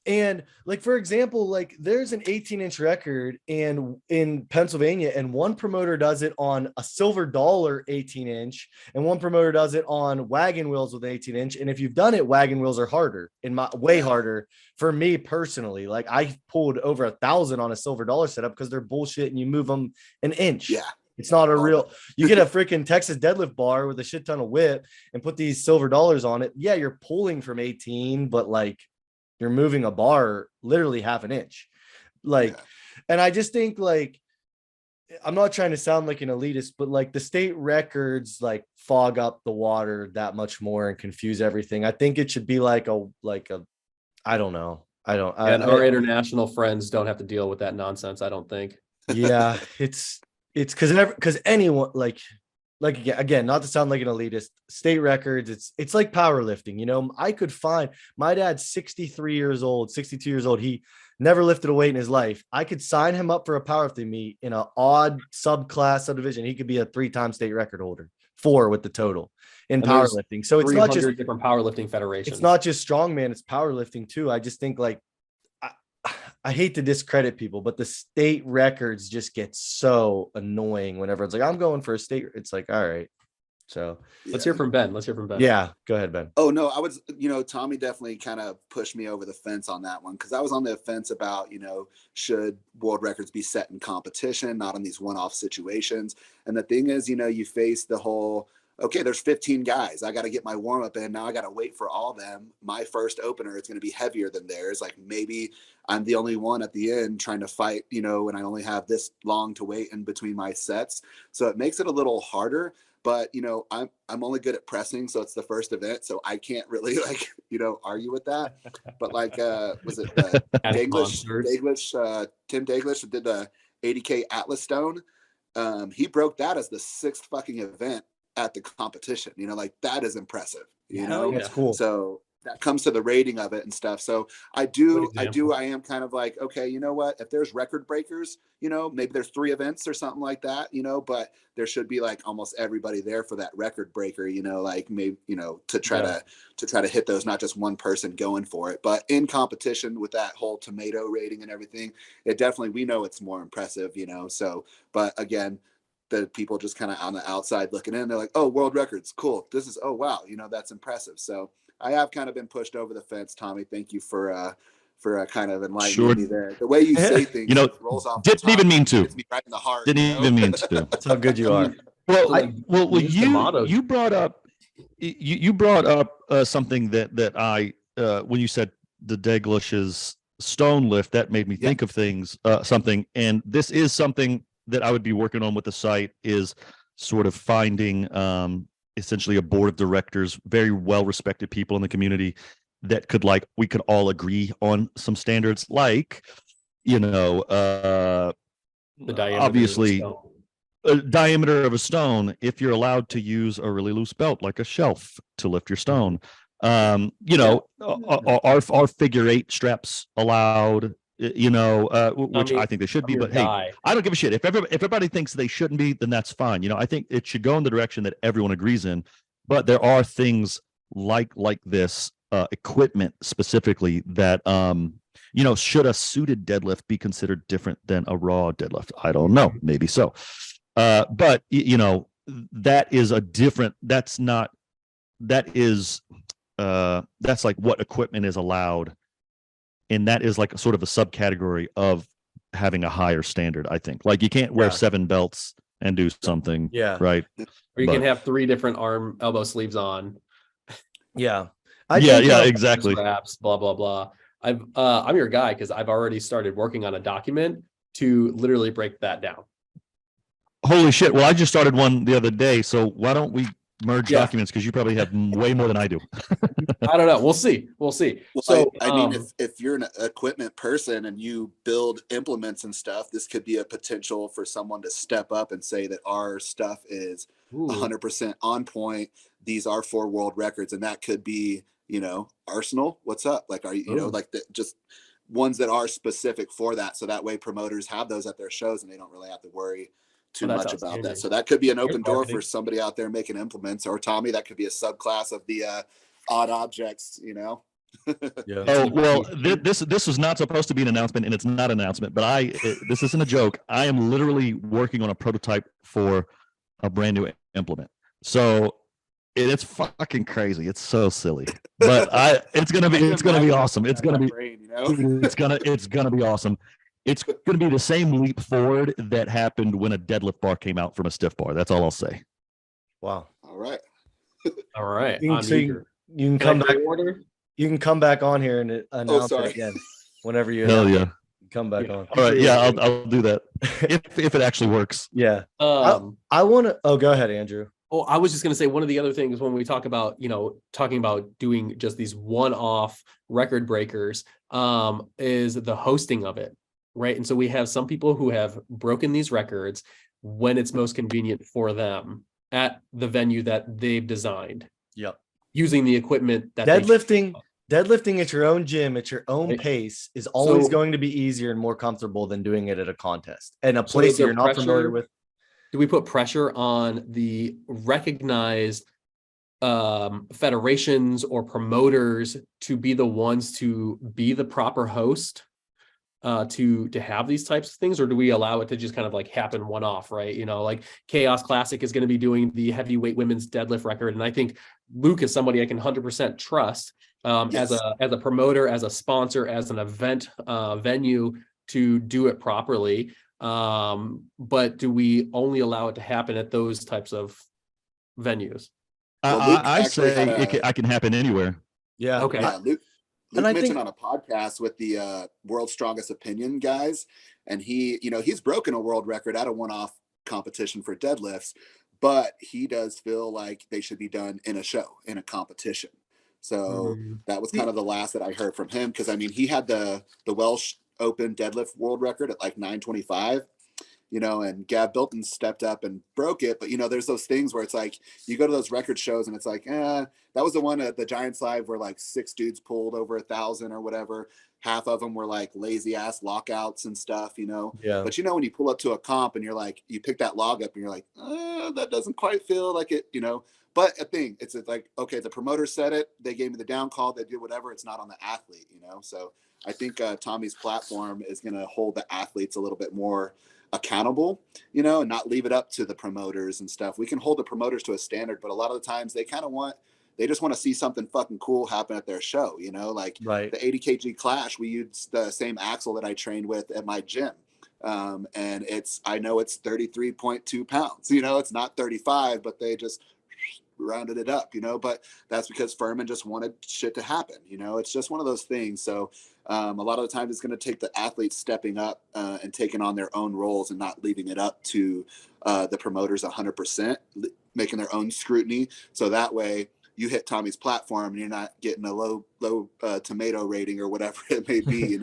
And like, for example, like there's an 18-inch record in Pennsylvania, and one promoter does it on a silver dollar 18-inch, and one promoter does it on wagon wheels with 18-inch. And if you've done it, wagon wheels are harder, way harder for me personally. Like I pulled over 1,000 on a silver dollar setup because they're bullshit, and you move them an inch. Yeah. It's not a real, you get a freaking Texas deadlift bar with a shit ton of whip and put these silver dollars on it. Yeah, you're pulling from 18, but like, you're moving a bar literally half an inch. And I just think like, I'm not trying to sound like an elitist, but like the state records like fog up the water that much more and confuse everything. I think it should be like a I don't know. And our international friends don't have to deal with that nonsense, I don't think. Yeah, it's because anyone like again, not to sound like an elitist, state records, it's like powerlifting. You know, I could find my dad's 63 years old, 62 years old. He never lifted a weight in his life. I could sign him up for a powerlifting meet in an odd subclass subdivision. He could be a 3-time state record holder, 4 with the total in powerlifting. So it's not just different powerlifting federations. It's not just strongman, it's powerlifting too. I just think like, I hate to discredit people, but the state records just get so annoying whenever it's like, I'm going for a state. It's like, all right. So let's hear from Ben. Yeah, go ahead, Ben. Oh, no, I was, Tommy definitely kind of pushed me over the fence on that one because I was on the fence about, should world records be set in competition, not in these one-off situations. And the thing is, you face the whole, okay, there's 15 guys. I got to get my warm up in. Now I got to wait for all of them. My first opener is going to be heavier than theirs. Like maybe I'm the only one at the end trying to fight, and I only have this long to wait in between my sets. So it makes it a little harder, but I'm only good at pressing. So it's the first event. So I can't really argue with that. But like, was it Tim Daglish did the 80K Atlas Stone. He broke that as the 6th fucking event at the competition. That is impressive. That's cool. So that comes to the rating of it and stuff. So I am kind of like, okay, you know what, if there's record breakers, maybe there's 3 events or something like that, but there should be like almost everybody there for that record breaker, like maybe, to try to hit those, not just one person going for it. But in competition with that whole tomato rating and everything, it definitely, we know it's more impressive, so, but again, the people just kind of on the outside looking in, they're like, oh, world records, cool. This is, oh, wow, that's impressive. So I have kind of been pushed over the fence, Tommy. Thank you for kind of enlightening me there. The way you say things, rolls off. Didn't even mean to. Hits me right in the heart. Didn't even mean to. That's how good you are. Well, you brought up something that I when you said the Daglish's stone lift, that made me think of something. And this is something that I would be working on with the site, is sort of finding essentially a board of directors, very well respected people in the community that could, like, we could all agree on some standards, like, The diameter obviously of the stone. diameter of a stone, if you're allowed to use a really loose belt like a shelf to lift your stone. Are figure 8 straps allowed, which I think they should be, but hey, I don't give a shit. If everybody thinks they shouldn't be, then that's fine. I think it should go in the direction that everyone agrees in, but there are things like this equipment specifically that should a suited deadlift be considered different than a raw deadlift? I don't know, maybe so. But that is a different, that's like what equipment is allowed. And that is like sort of a subcategory of having a higher standard, I think. Like, you can't wear 7 belts and do something. Yeah. Right. Or you can have 3 different elbow sleeves on. Yeah. Exactly. Straps, blah, blah, blah. I'm your guy, because I've already started working on a document to literally break that down. Holy shit. Well, I just started one the other day. So why don't we merge documents? Because you probably have way more than I do. I don't know. We'll see. Well, so I mean, if you're an equipment person and you build implements and stuff, this could be a potential for someone to step up and say that our stuff is 100% on point. These are 4 world records, and that could be, Arsenal. What's up? Like, are you, like just ones that are specific for that, so that way promoters have those at their shows and they don't really have to worry too much about that. So that could be an open door for somebody out there making implements, or Tommy, that could be a subclass of the odd objects, Yeah. Oh, well, this was not supposed to be an announcement, and it's not an announcement, but this isn't a joke. I am literally working on a prototype for a brand new implement. So it's fucking crazy. It's so silly, but it's gonna be awesome. It's gonna be awesome. It's going to be the same leap forward that happened when a deadlift bar came out from a stiff bar. That's all I'll say. Wow. All right. You can come back. You can come back on here and announce it again whenever you. Hell yeah. Come back on. All right. Yeah, I'll do that if it actually works. Yeah. I want to. Oh, go ahead, Andrew. Oh, I was just going to say, one of the other things when we talk about, talking about doing just these one-off record breakers, is the hosting of it. Right. And so we have some people who have broken these records when it's most convenient for them at the venue that they've designed. Yep. Using the equipment that deadlifting at your own gym at your own pace is always going to be easier and more comfortable than doing it at a contest and a place that you're not familiar with. Do we put pressure on the recognized federations or promoters to be the ones to be the proper host? To have these types of things, or do we allow it to just kind of like happen one-off, right? Like Chaos Classic is going to be doing the heavyweight women's deadlift record, and I think Luke is somebody I can 100% trust as a promoter, as a sponsor, as an event venue to do it properly. But do we only allow it to happen at those types of venues? I say it can happen anywhere. Yeah. Okay. Yeah, Luke mentioned on a podcast with the World's Strongest Opinion guys, and he's broken a world record at a one-off competition for deadlifts, but he does feel like they should be done in a show, in a competition. So that was kind of the last that I heard from him, because I mean, he had the Welsh Open deadlift world record at like 925. And Gav Bilton stepped up and broke it. But, there's those things where it's like, you go to those record shows and it's like, that was the one at the Giants Live where like 6 dudes pulled over 1,000 or whatever. Half of them were like lazy ass lockouts and stuff, Yeah. But, when you pull up to a comp and you're like, you pick that log up and you're like, that doesn't quite feel like it, But a thing, it's like, okay, the promoter said it. They gave me the down call. They did whatever. It's not on the athlete, So I think Tommy's platform is going to hold the athletes a little bit more accountable, and not leave it up to the promoters and stuff. We can hold the promoters to a standard, but a lot of the times they just want to see something fucking cool happen at their show, like the 80 kg Clash. We use the same axle that I trained with at my gym. And I know it's 33.2 pounds, it's not 35, but they just rounded it up, but that's because Furman just wanted shit to happen. It's just one of those things. So a lot of the time it's going to take the athletes stepping up and taking on their own roles and not leaving it up to the promoters 100%, making their own scrutiny. So that way you hit Tommy's platform and you're not getting a low tomato rating or whatever it may be,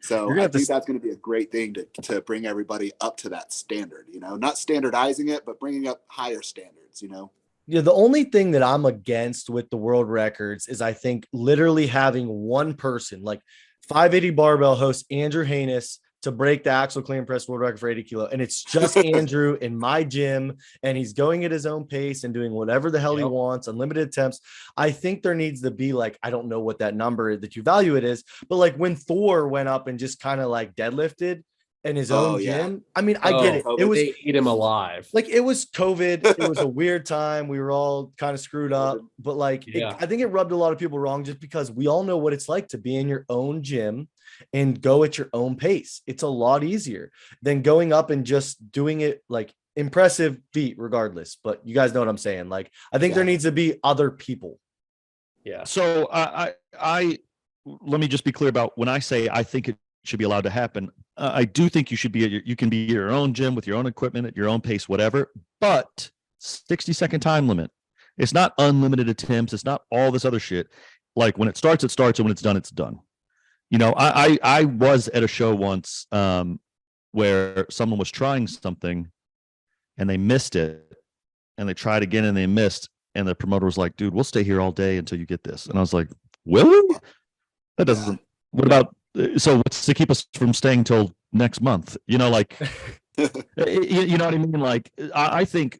So I think that's going to be a great thing to bring everybody up to that standard, not standardizing it, but bringing up higher standards, Yeah, the only thing that I'm against with the world records is I think literally having one person, like 580 barbell host Andrew Hanus, to break the axle clean press world record for 80 kilo. And it's just Andrew in my gym, and he's going at his own pace and doing whatever the hell he wants, unlimited attempts. I think there needs to be like, I don't know what that number that you value it is, but like when Thor went up and just kind of like deadlifted in his own gym. I mean, I get it. It was, they ate him alive. Like, it was COVID. It was a weird time. We were all kind of screwed up, but like, I think it rubbed a lot of people wrong just because we all know what it's like to be in your own gym and go at your own pace. It's a lot easier than going up and just doing it like impressive feat regardless. But you guys know what I'm saying? Like, I think there needs to be other people. Yeah. So I let me just be clear about when I say I think it should be allowed to happen. I do think you should be you can be at your own gym with your own equipment at your own pace, whatever, but 60-second time limit. It's not unlimited attempts. It's not all this other shit. Like when it starts, it starts, and when it's done, it's done. I was at a show once where someone was trying something and they missed it, and they tried again and they missed, and the promoter was like, dude, we'll stay here all day until you get this. And I was like, will we? That doesn't, what about, so what's to keep us from staying till next month? Like, you know what I mean? Like, I think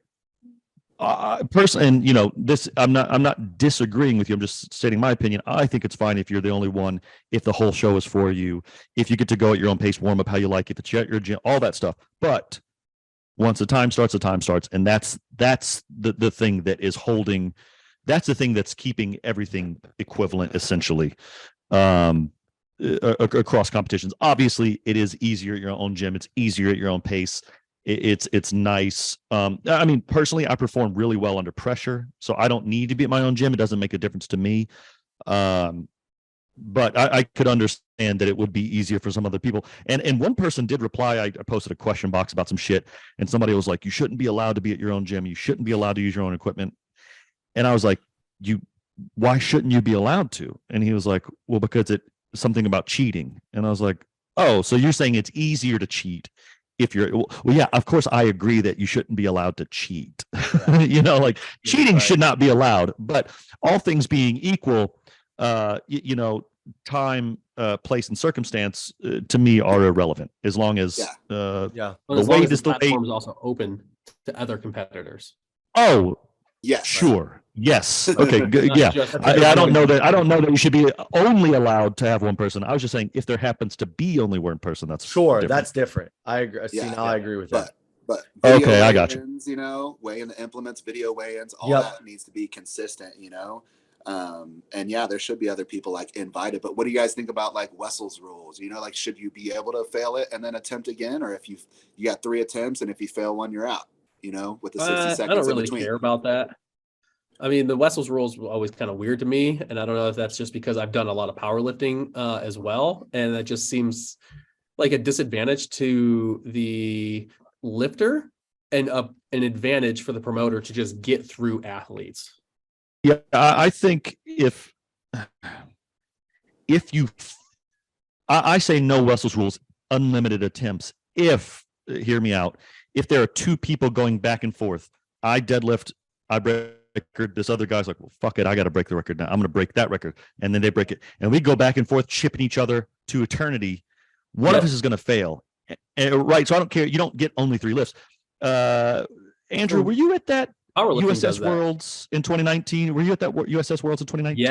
personally, and this, I'm not disagreeing with you. I'm just stating my opinion. I think it's fine if you're the only one, if the whole show is for you, if you get to go at your own pace, warm up how you like it, that you're at your gym, all that stuff. But once the time starts, and that's the thing that is holding, that's the thing that's keeping everything equivalent, essentially, across competitions. Obviously, it is easier at your own gym. It's easier at your own pace. It's nice. I mean, personally, I perform really well under pressure, so I don't need to be at my own gym. It doesn't make a difference to me. But I could understand that it would be easier for some other people. And one person did reply. I posted a question box about some shit, and somebody was like, "You shouldn't be allowed to be at your own gym. You shouldn't be allowed to use your own equipment." And I was like, why shouldn't you be allowed to? And he was like, well, because it's something about cheating. And I was like, oh, so you're saying it's easier to cheat if you're, well, yeah, of course I agree that you shouldn't be allowed to cheat. Like cheating should not be allowed, but all things being equal, time, place, and circumstance to me are irrelevant as long as the weight is the platform is also open to other competitors. Oh, yeah, sure. Yes. Okay. Good. Yeah. I don't know that you should be only allowed to have one person. I was just saying if there happens to be only one person, that's different. That's different. I agree. I agree with that. But okay, I got you. Weigh in the implements, video weigh-ins, all that needs to be consistent. And there should be other people like invited. But what do you guys think about like Wessel's rules? Like should you be able to fail it and then attempt again, or if you got 3 attempts and if you fail one, you're out? With the 60 seconds I don't really in between. care about that. I mean, the Wessel's rules were always kind of weird to me, and I don't know if that's just because I've done a lot of powerlifting as well, and that just seems like a disadvantage to the lifter and an advantage for the promoter to just get through athletes. Yeah, I think if you, I say no Wessel's rules, unlimited attempts. Hear me out. If there are 2 people going back and forth, I deadlift, I break record. This other guy's like, well, fuck it, I got to break the record now. I'm going to break that record, and then they break it, and we go back and forth, chipping each other to eternity. One of us is going to fail, right? So I don't care. You don't get only 3 lifts. Andrew, were you at that USS Worlds in 2019? Were you at that USS Worlds in 2019?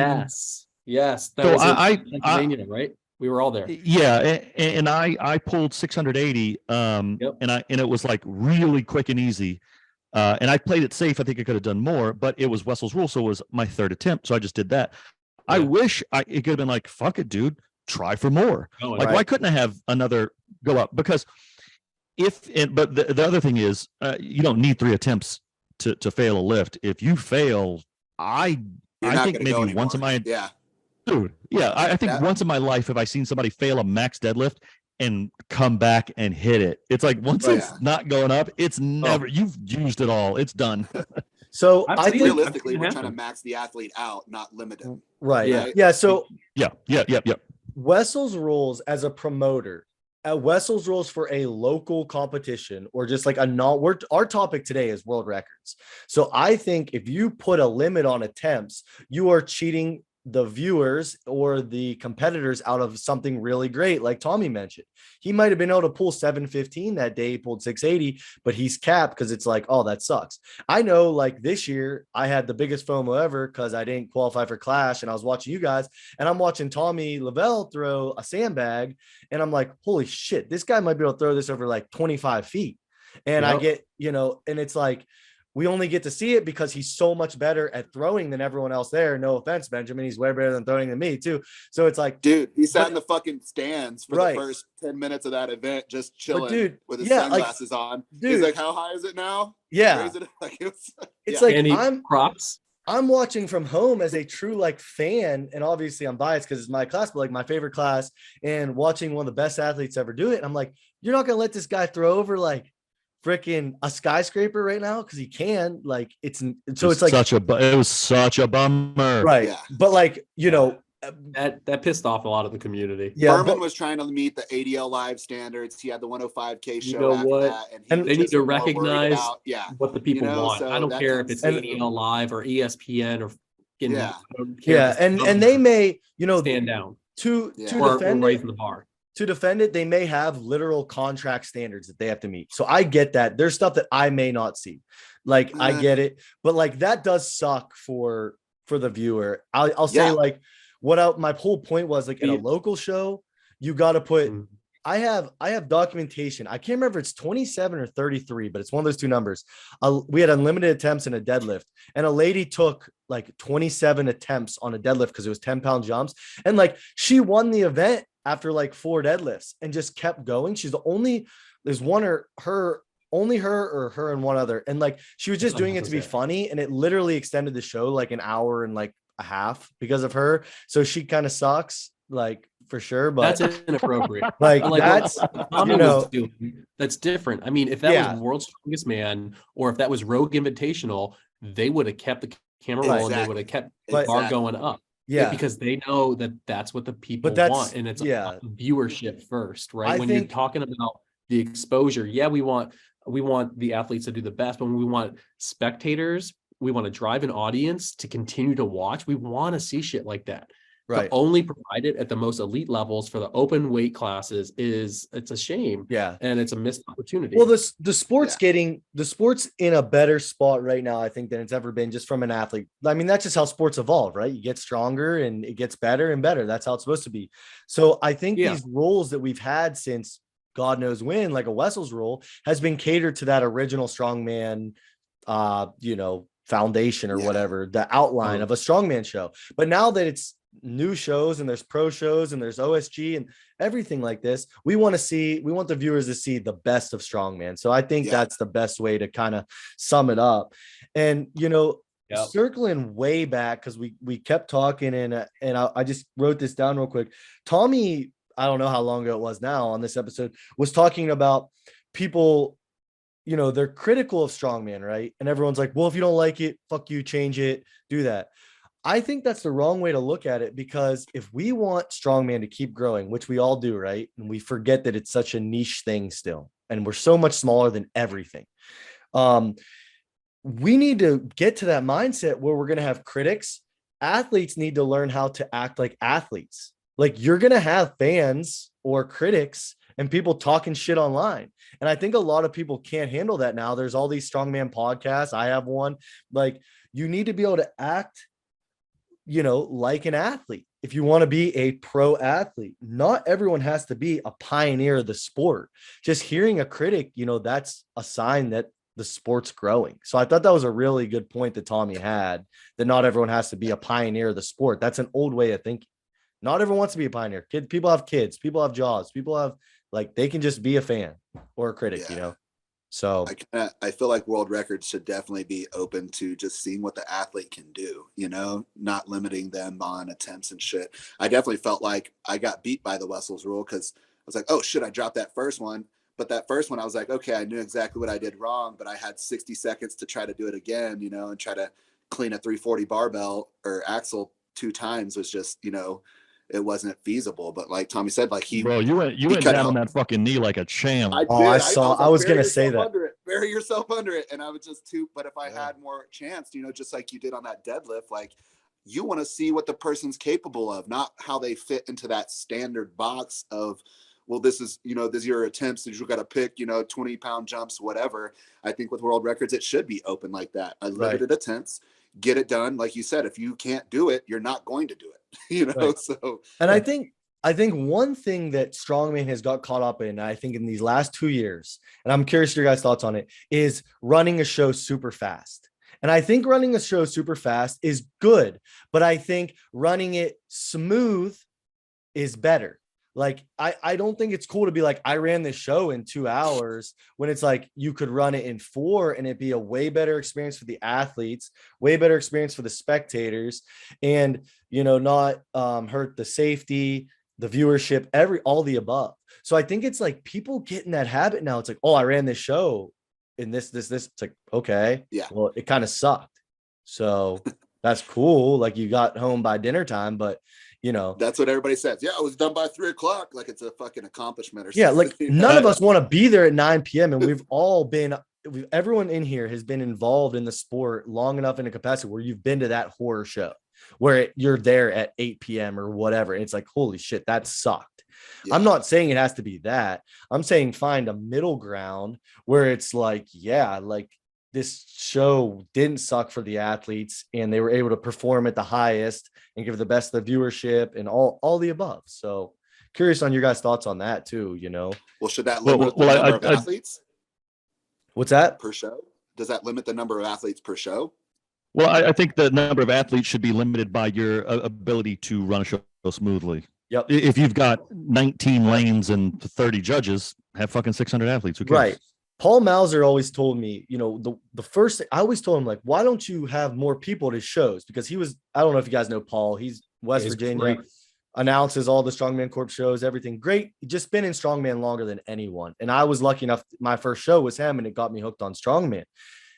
Yes. That was Pennsylvania, right? We were all there. Yeah, and I pulled 680, and it was like really quick and easy. And I played it safe. I think I could have done more, but it was Wessel's rule, so it was my 3rd attempt. So I just did that. Yeah. I wish it could have been like, fuck it, dude, try for more. Why couldn't I have another go up? Because but the other thing is, you don't need 3 attempts to fail a lift. If you fail, I think maybe once in my dude, yeah, I think once in my life have I seen somebody fail a max deadlift and come back and hit it. It's like once it's not going up, it's never you've used it all. It's done. So I think realistically, we're trying to max the athlete out, not limit him. Right. Yeah. Yeah. So yeah. Wessel's rules as a promoter, Wessel's rules for a local competition or just like our topic today is world records. So I think if you put a limit on attempts, you are cheating the viewers or the competitors out of something really great. Like Tommy mentioned, he might've been able to pull 715 that day. He pulled 680, but he's capped because it's like, oh, that sucks. I know like this year I had the biggest FOMO ever because I didn't qualify for Clash and I was watching you guys and I'm watching Tommy Lovell throw a sandbag and I'm like, holy shit, this guy might be able to throw this over like 25 feet. And I get, and it's like, we only get to see it because he's so much better at throwing than everyone else there. No offense, Benjamin. He's way better than throwing than me too. So it's like, dude, he sat in the fucking stands for the first 10 minutes of that event, just chilling with his sunglasses on. Dude, he's like, how high is it now? Yeah. Is it? Like, it's like, I'm watching from home as a true like fan. And obviously I'm biased because it's my class, but like my favorite class and watching one of the best athletes ever do it. And I'm like, you're not going to let this guy throw over like freaking a skyscraper right now because he can like it's like it was such a bummer, right? But like that pissed off a lot of the community. Berman was trying to meet the ADL live standards. He had the 105K show after that, and they need to recognize what the people want. So I don't care if it's ADL live or ESPN or and they may stand down to or defend raising the bar. To defend it, they may have literal contract standards that they have to meet. So I get that. There's stuff that I may not see. Like I get it, but like that does suck for the viewer. I'll say like my whole point was like in a local show, you got to put. I have documentation. I can't remember if it's 27 or 33, but it's one of those two numbers. We had unlimited attempts in a deadlift, and a lady took like 27 attempts on a deadlift because it was 10-pound jumps, and like she won the event after like 4 deadlifts and just kept going. There's one or her and one other. And like, she was just doing it to be funny. And it literally extended the show like an hour and like a half because of her. So she kind of sucks, like for sure. But that's inappropriate. like that's, that's different. I mean, if that was World's Strongest Man, or if that was Rogue Invitational, they would have kept the camera rolling. They would have kept the bar going up. Yeah, because they know that that's what the people want, and it's viewership first, right? When you're talking about the exposure, we want the athletes to do the best, but when we want spectators, we want to drive an audience to continue to watch. We want to see shit like that. Right. To only provide it at the most elite levels for the open weight classes it's a shame. Yeah. And it's a missed opportunity. Well, the sport's in a better spot right now, I think, than it's ever been just from an athlete. I mean, that's just how sports evolve, right? You get stronger and it gets better and better. That's how it's supposed to be. So I think these roles that we've had since God knows when, like a Wessel's role, has been catered to that original strongman, foundation or whatever, the outline of a strongman show. But now that it's new shows and there's pro shows and there's OSG and everything like this, we want the viewers to see the best of strongman. So I think that's the best way to kind of sum it up. And circling way back, because we kept talking and I just wrote this down real quick. Tommy, I don't know how long ago it was now on this episode, was talking about people, they're critical of strongman, right? And everyone's like, well, if you don't like it, fuck you, change it, do that. I think that's the wrong way to look at it, because if we want strongman to keep growing, which we all do, right? And we forget that it's such a niche thing still, and we're so much smaller than everything. We need to get to that mindset where we're going to have critics. Athletes need to learn how to act like athletes. Like, you're going to have fans or critics and people talking shit online. And I think a lot of people can't handle that now. There's all these strongman podcasts. I have one. Like, you need to be able to act, like an athlete. If you want to be a pro athlete, not everyone has to be a pioneer of the sport. Just hearing a critic, that's a sign that the sport's growing. So I thought that was a really good point that Tommy had, that not everyone has to be a pioneer of the sport. That's an old way of thinking. Not everyone wants to be a pioneer. People have kids, people have jobs, people have, like, they can just be a fan or a critic, So I feel like world records should definitely be open to just seeing what the athlete can do, not limiting them on attempts and shit. I definitely felt like I got beat by the Wessels rule because I was like, oh shit, I dropped that first one. But that first one, I was like, okay, I knew exactly what I did wrong, but I had 60 seconds to try to do it again, and try to clean a 340 barbell or axle 2 times was just, it wasn't feasible. But like Tommy said, like Bro, you went cut down on out. that fucking knee like a champ. I did. Oh, I was like, was bury gonna say yourself that. under it. Bury yourself under it. And I was just but if I had more chance, just like you did on that deadlift, like you want to see what the person's capable of, not how they fit into that standard box of, well, this is your attempts that you got to pick, 20-pound jumps, whatever. I think with world records, it should be open like that. Unlimited attempts, get it done. Like you said, if you can't do it, you're not going to do it, Right. So, and I think one thing that strongman has got caught up in, I think in these last 2 years, and I'm curious your guys' thoughts on it, is running a show super fast. And I think running a show super fast is good, but I think running it smooth is better. Like, I don't think it's cool to be like, I ran this show in 2 hours when it's like you could run it in 4 and it'd be a way better experience for the athletes, way better experience for the spectators, and, not hurt the safety, the viewership, all the above. So I think it's like people get in that habit now. It's like, oh, I ran this show in this. It's like, okay, yeah, well, it kind of sucked. So that's cool. Like you got home by dinner time, but that's what everybody says. Yeah, I was done by 3:00. Like it's a fucking accomplishment or yeah, something. like none of us want to be there at 9 p.m. And everyone in here has been involved in the sport long enough in a capacity where you've been to that horror show where you're there at 8 p.m. or whatever. And it's like, holy shit, that sucked. Yeah. I'm not saying it has to be that. I'm saying find a middle ground where it's like, yeah, like this show didn't suck for the athletes and they were able to perform at the highest and give the best of the viewership and all the above. So curious on your guys' thoughts on that too, Well, should that limit the number of athletes? What's that? Per show? Does that limit the number of athletes per show? Well, I think the number of athletes should be limited by your ability to run a show smoothly. Yep. If you've got 19 lanes and 30 judges, have fucking 600 athletes. Who cares? Right. Paul Mauser always told me, the first thing I always told him, like, why don't you have more people at his shows? Because I don't know if you guys know Paul, he's West Virginia, great. Announces all the Strongman Corp shows, everything great. Just been in Strongman longer than anyone. And I was lucky enough, my first show was him and it got me hooked on Strongman.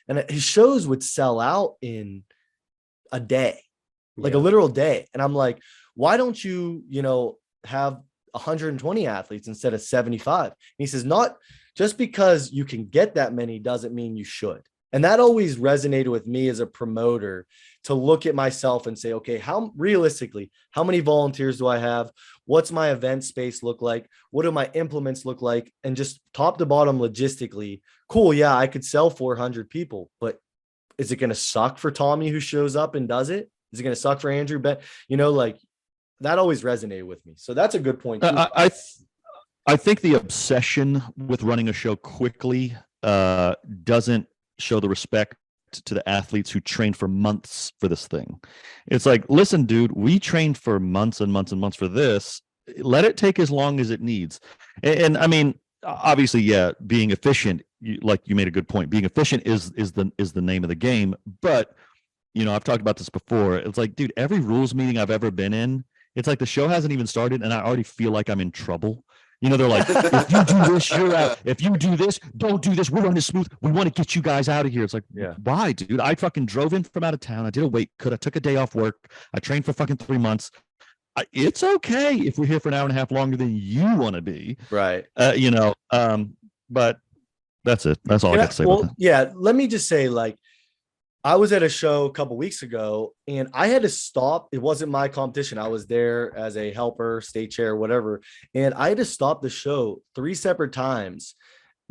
And his shows would sell out in a day, like a literal day. And I'm like, why don't you, have 120 athletes instead of 75? And he says, not just because you can get that many doesn't mean you should. And that always resonated with me as a promoter to look at myself and say, okay, how many volunteers do I have? What's my event space look like? What do my implements look like? And just top to bottom logistically, cool. Yeah, I could sell 400 people, but is it going to suck for Tommy who shows up and does it? Is it going to suck for Andrew? Like that always resonated with me. So that's a good point too. I think the obsession with running a show quickly doesn't show the respect to the athletes who train for months for this thing. It's like, listen, dude, we trained for months and months and months for this. Let it take as long as it needs. And I mean, obviously, yeah, being efficient, like you made a good point. Being efficient is the name of the game. But I've talked about this before. It's like, dude, every rules meeting I've ever been in, it's like the show hasn't even started, and I already feel like I'm in trouble. They're like, if you do this, you're out. If you do this, don't do this. We're running smooth. We want to get you guys out of here. It's like, yeah. Why, dude? I fucking drove in from out of town. I did a weight cut. I took a day off work. I trained for fucking 3 months. It's okay if we're here for an hour and a half longer than you want to be. Right. But that's it. That's all I got to say about that. Yeah. Let me just say, like, I was at a show a couple weeks ago and I had to stop. It wasn't my competition. I was there as a helper, state chair, whatever. And I had to stop the show 3 separate times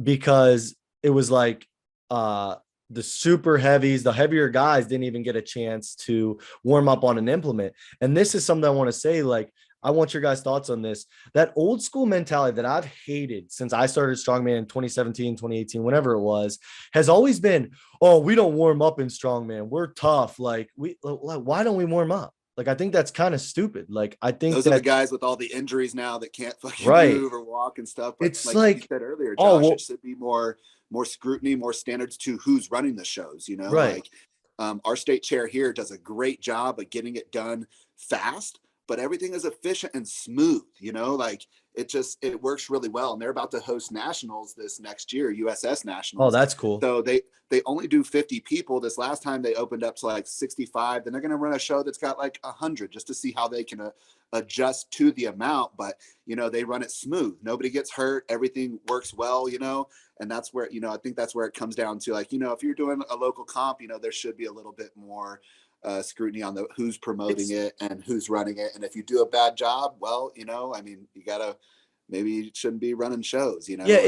because it was like the super heavies, the heavier guys didn't even get a chance to warm up on an implement. And this is something I want to say, like, I want your guys' thoughts on this. That old school mentality that I've hated since I started Strongman in 2017, 2018, whenever it was, has always been, oh, we don't warm up in Strongman. We're tough. Like, why don't we warm up? Like, I think that's kind of stupid. Like, I think those are the guys with all the injuries now that can't fucking move or walk and stuff. But it's like you said earlier, Josh, it should be more more scrutiny, more standards to who's running the shows, you know, Right. like our state chair here does a great job of getting it done fast, but everything is efficient and smooth, you know, like it works really well. And they're about to host nationals this next year, USS nationals. Oh, that's cool. So they only do 50 people. This last time they opened up to like 65. Then they're going to run a show that's got like 100 just to see how they can adjust to the amount. But, you know, they run it smooth. Nobody gets hurt. Everything works well, you know, and that's where, you know, I think that's where it comes down to, like, you know, if you're doing a local comp, you know, there should be a little bit more scrutiny on who's promoting it and who's running it. And if you do a bad job, well, you know, I mean, maybe you shouldn't be running shows, you know? Yeah.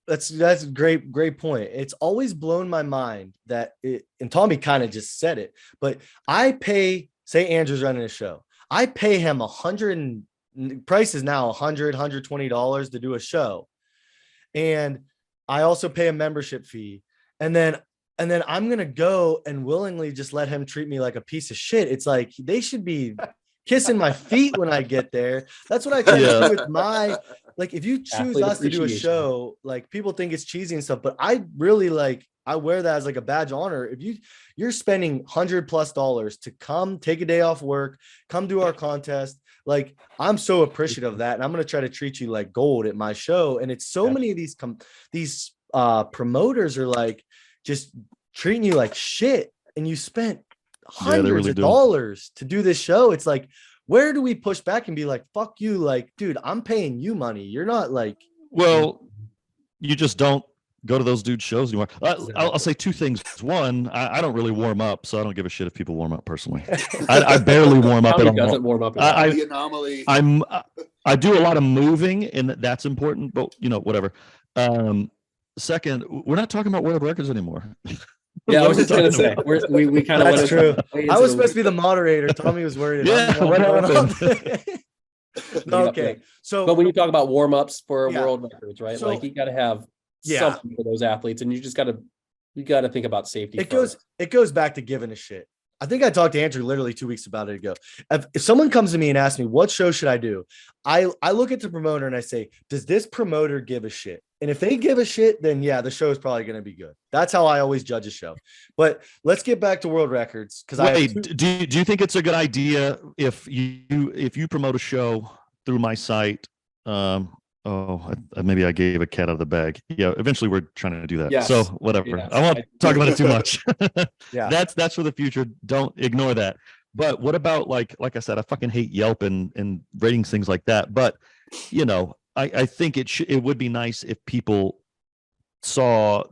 That's a great point. It's always blown my mind that and Tommy kind of just said it, but say Andrew's running a show. I pay him price is now $120 to do a show. And I also pay a membership fee. And then I'm going to go and willingly just let him treat me like a piece of shit. It's like, they should be kissing my feet when I get there. That's what I try to do with like, if you choose us to do a show, like, people think it's cheesy and stuff, but I really I wear that as like a badge of honor. If you're spending $100+ to come take a day off work, come do our contest. Like, I'm so appreciative of that. And I'm going to try to treat you like gold at my show. And it's so many of these promoters are like, just treating you like shit, and you spent hundreds of dollars to do this show. It's like, where do we push back and be like, fuck you? Like, dude, I'm paying you money. You're not like, well, you just don't go to those dudes' shows anymore. I'll say two things. One, I don't really warm up, so I don't give a shit if people warm up personally. I barely warm up at all. Doesn't warm up. The anomaly. I do a lot of moving, and that's important, but you know, whatever. Second, we're not talking about world records anymore. Yeah, I was just gonna say we kind of. That's true. I was supposed to be the moderator. Tommy was worried. Yeah, what happened? Okay, so but when you talk about warm ups for world records, right? So, like, you got to have something for those athletes, and you got to think about safety. It goes back to giving a shit. I think I talked to Andrew literally 2 weeks about it ago. If someone comes to me and asks me, what show should I do? I look at the promoter and I say, does this promoter give a shit? And if they give a shit, then yeah, the show is probably going to be good. That's how I always judge a show. But let's get back to world records. Do you think it's a good idea if you promote a show through my site? Maybe I gave a cat out of the bag. Yeah, eventually we're trying to do that. Yes. So whatever. Yes. I won't talk about it too much. Yeah, that's for the future. Don't ignore that. But what about like I said, I fucking hate Yelp and ratings, things like that. But you know, I think it would be nice if people saw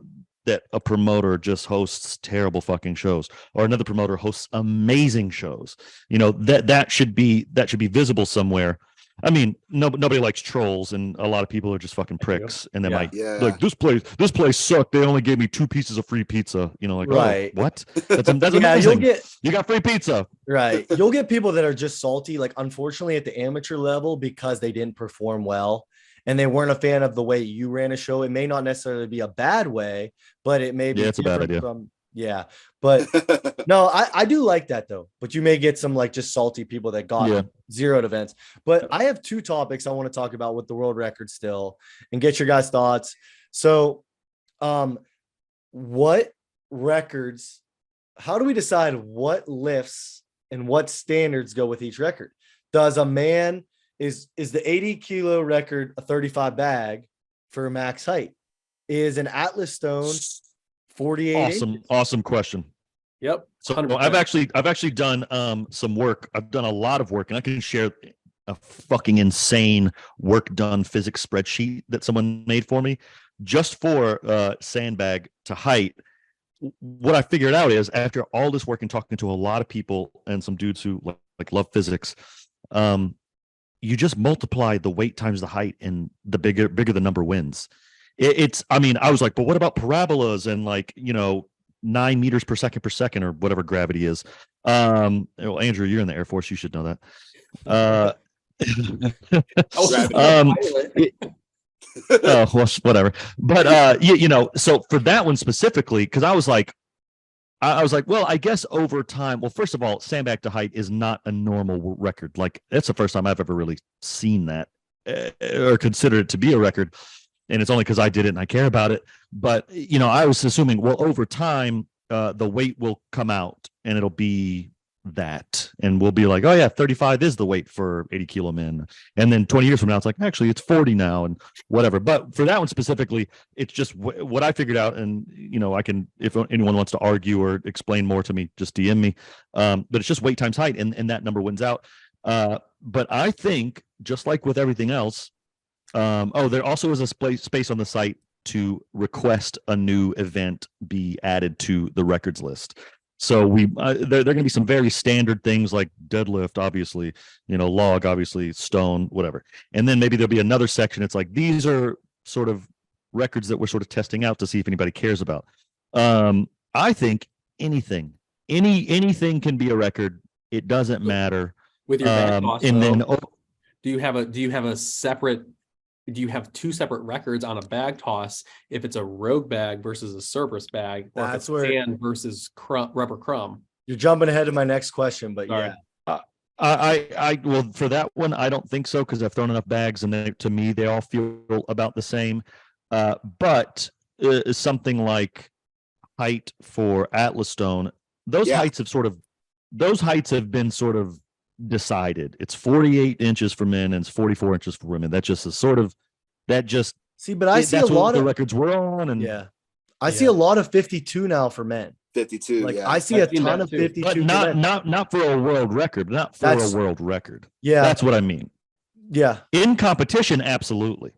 that a promoter just hosts terrible fucking shows, or another promoter hosts amazing shows. You know, that should be visible somewhere. I mean, nobody likes trolls, and a lot of people are just fucking pricks. And they might like, this place sucked. They only gave me 2 pieces of free pizza. You know, like, right? Oh, what? That's amazing. You got free pizza, right? You'll get people that are just salty, like, unfortunately, at the amateur level, because they didn't perform well and they weren't a fan of the way you ran a show. It may not necessarily be a bad way, but it may be. Yeah, it's a bad idea. But no, I do like that though. But you may get some like just salty people that got zeroed events. But I have 2 topics I want to talk about with the world record still and get your guys' thoughts. So, what records? How do we decide what lifts and what standards go with each record? Does a man is the 80 kilo record a 35 bag for max height? Is an Atlas stone 48? Awesome question. Yep. So 100%. I've actually done some work. I've done a lot of work, and I can share a fucking insane work done physics spreadsheet that someone made for me just for sandbag to height. What I figured out is, after all this work and talking to a lot of people and some dudes who like love physics, you just multiply the weight times the height, and the bigger the number wins. I mean, I was like, but what about parabolas and, like, you know, 9 meters per second or whatever gravity is? Well, Andrew, you're in the Air Force. You should know that. Well, whatever. But you know, so for that one specifically, because I was like, well, I guess over time. Well, first of all, sandbag to height is not a normal record. Like, that's the first time I've ever really seen that or considered it to be a record. and it's only because I did it and I care about it. But I was assuming, well, over time, the weight will come out and it'll be that, and we'll be like, oh yeah, 35 is the weight for 80 kilo men, and then 20 years from now it's like, actually it's 40 now, and whatever. But for that one specifically, it's just what I figured out, and I can, if anyone wants to argue or explain more to me, just DM me. But it's just weight times height, and that number wins out. But I think, just like with everything else, there also is a space on the site to request a new event be added to the records list. So there are going to be some very standard things like deadlift, obviously, log, obviously, stone, whatever. And then maybe there'll be another section. It's like, these are sort of records that we're sort of testing out to see if anybody cares about. I think anything can be a record. It doesn't matter. With your bag toss, and then do you have two separate records on a bag toss if it's a rogue bag versus a Cerberus bag, or That's if it's sand versus rubber crumb? You're jumping ahead of my next question, but Sorry. yeah. Well, for that one, I don't think so, because I've thrown enough bags, and to me, they all feel about the same. But something like height for Atlas Stone, those heights have been sort of decided. It's 48 inches for men and it's 44 inches for women. That just is sort of see, but I see a lot of of the records we're on, and I see a lot of 52 now for men. 52. Like I see a ton of 52, but not for a world record. Not for a world record. Yeah, that's what I mean. Yeah, in competition, absolutely.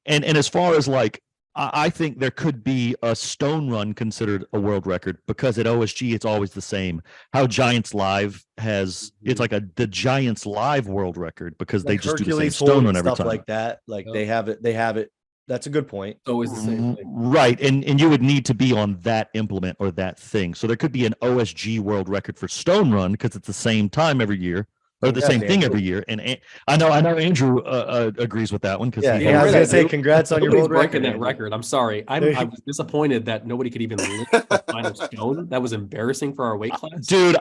And as far as like, I think there could be a stone run considered a world record, because at OSG it's always the same. How Giants Live has, it's like the Giants Live world record, because they just do the same stone run every time. Stuff like that. Like they have it. That's a good point. It's always the same thing. Right. And you would need to be on that implement or that thing. So there could be an OSG world record for stone run, because it's the same time every year. Or the same thing every year, and I know Andrew agrees with that one, because I was gonna say congrats on your world record. That record. I'm sorry, I was disappointed that nobody could even lift the final stone. That was embarrassing for our weight class, dude.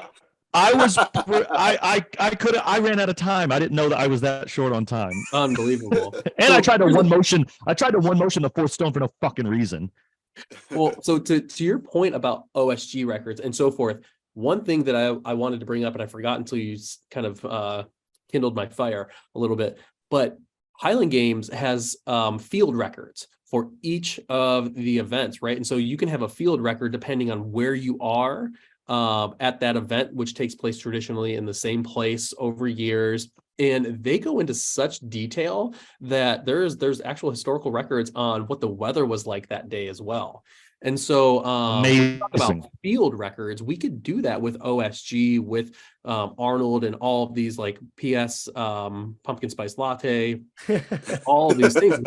I ran out of time. I didn't know that I was that short on time. Unbelievable. And I tried to one motion the fourth stone for no fucking reason. Well, so to your point about OSG records and so forth. One thing that I wanted to bring up, and I forgot until you kind of kindled my fire a little bit, but Highland Games has field records for each of the events, right? And so you can have a field record depending on where you are at that event, which takes place traditionally in the same place over years. And they go into such detail that there's actual historical records on what the weather was like that day as well. And so talk about field records, we could do that with OSG, with Arnold, and all of these like PS pumpkin spice latte, all of these things.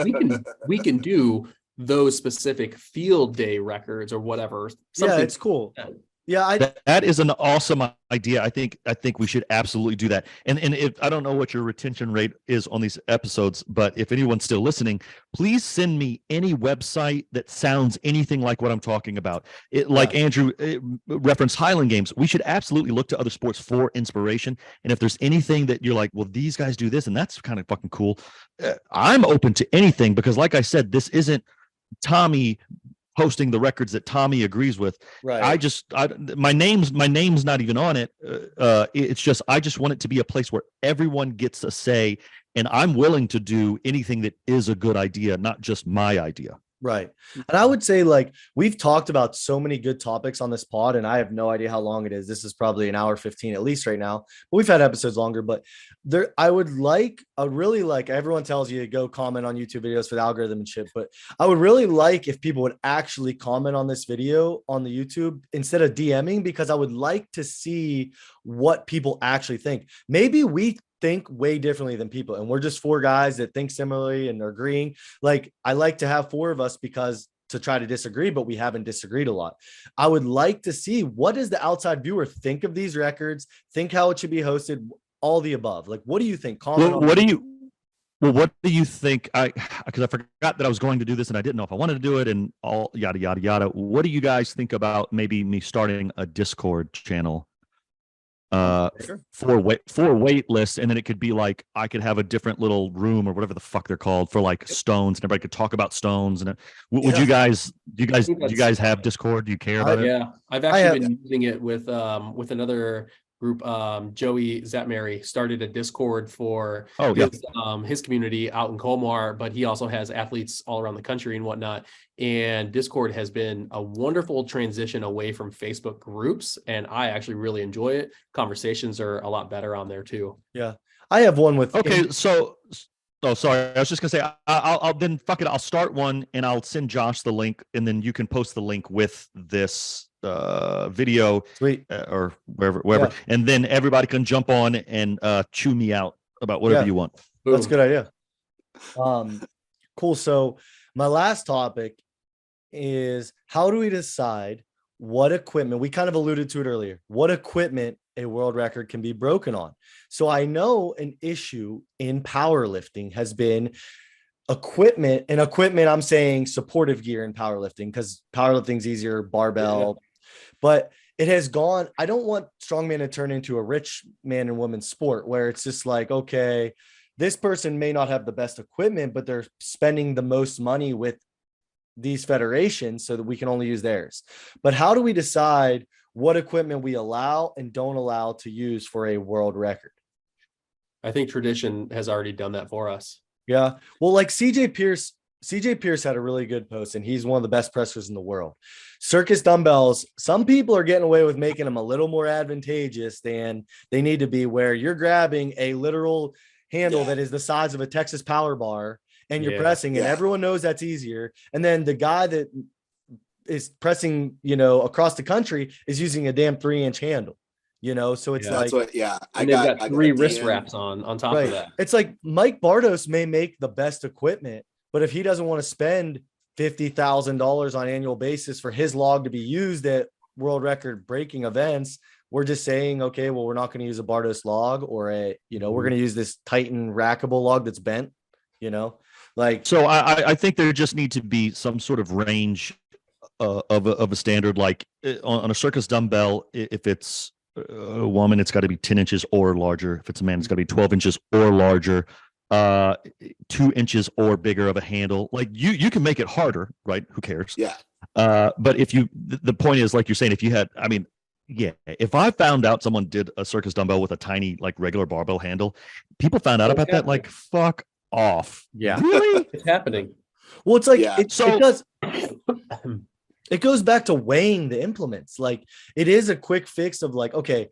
We can do those specific field day records or whatever. Yeah, it's cool. Yeah, that is an awesome idea. I think we should absolutely do that. And if I don't know what your retention rate is on these episodes, but if anyone's still listening, please send me any website that sounds anything like what I'm talking about. Like Andrew referenced Highland Games. We should absolutely look to other sports for inspiration. And if there's anything that you're like, well, these guys do this and that's kind of fucking cool, I'm open to anything, because like I said, this isn't Tommy posting the records that Tommy agrees with. Right. My name's not even on it. It's just, I just want it to be a place where everyone gets a say, and I'm willing to do anything that is a good idea, not just my idea. Right. And I would say, like, we've talked about so many good topics on this pod, and I have no idea how long it is. This is probably an hour 15 at least right now, but we've had episodes longer. But I would really like, everyone tells you to go comment on YouTube videos for the algorithm and shit, but I would really like if people would actually comment on this video on the YouTube instead of DMing, because I would like to see what people actually think. Maybe we think way differently than people, and we're just four guys that think similarly and are agreeing. Like, I like to have four of us because to try to disagree, but we haven't disagreed a lot. I would like to see, what does the outside viewer think of these records, think how it should be hosted, all the above. Like, what do you think? Comment what do you think? Because I forgot that I was going to do this and I didn't know if I wanted to do it and all yada yada yada. What do you guys think about maybe me starting a Discord channel for weight lists, and then it could be like I could have a different little room or whatever the fuck they're called for like stones, and everybody could talk about stones. And would you guys do you guys have Discord? Do you care about it? Yeah, I've actually been using it with another group. Joey Zatmary started a Discord for his community out in Colmar, but he also has athletes all around the country and whatnot. And Discord has been a wonderful transition away from Facebook groups, and I actually really enjoy it. Conversations are a lot better on there too. Yeah, I have one with. Okay, so. Oh, sorry. I was just gonna say I'll then fuck it. I'll start one and I'll send Josh the link, and then you can post the link with this video, sweet, or wherever, and then everybody can jump on and chew me out about whatever you want. Boom. That's a good idea. Cool. So my last topic is, how do we decide what equipment, we kind of alluded to it earlier, what equipment a world record can be broken on? So I know an issue in powerlifting has been equipment, and equipment, I'm saying supportive gear in powerlifting, because powerlifting's easier, barbell, but it has gone, I don't want strongman to turn into a rich man and woman sport where it's just like, okay, this person may not have the best equipment, but they're spending the most money with these federations so that we can only use theirs. But how do we decide what equipment we allow and don't allow to use for a world record? I think tradition has already done that for us. Yeah. Well, like CJ Pierce had a really good post, and he's one of the best pressers in the world. Circus dumbbells, some people are getting away with making them a little more advantageous than they need to be, where you're grabbing a literal handle that is the size of a Texas power bar and you're pressing, and everyone knows that's easier. And then the guy that is pressing, across the country is using a damn 3-inch handle, so it's like, I got 3 wrist wraps on top of that. It's like Mike Bardos may make the best equipment, but if he doesn't want to spend $50,000 on annual basis for his log to be used at world record breaking events, we're just saying, okay, well, we're not going to use a Bardos log, or we're going to use this Titan rackable log that's bent, So I think there just need to be some sort of range of a standard, like on a circus dumbbell. If it's a woman, it's got to be 10 inches or larger. If it's a man, it's got to be 12 inches or larger, 2 inches or bigger of a handle. Like you can make it harder, right? Who cares? Yeah. But if the point is, like you're saying, if you had, if I found out someone did a circus dumbbell with a tiny, like regular barbell handle, people found out about that, like, fuck off. Yeah. Really? It's happening. Well, it's like, it goes back to weighing the implements. Like, it is a quick fix of like, okay,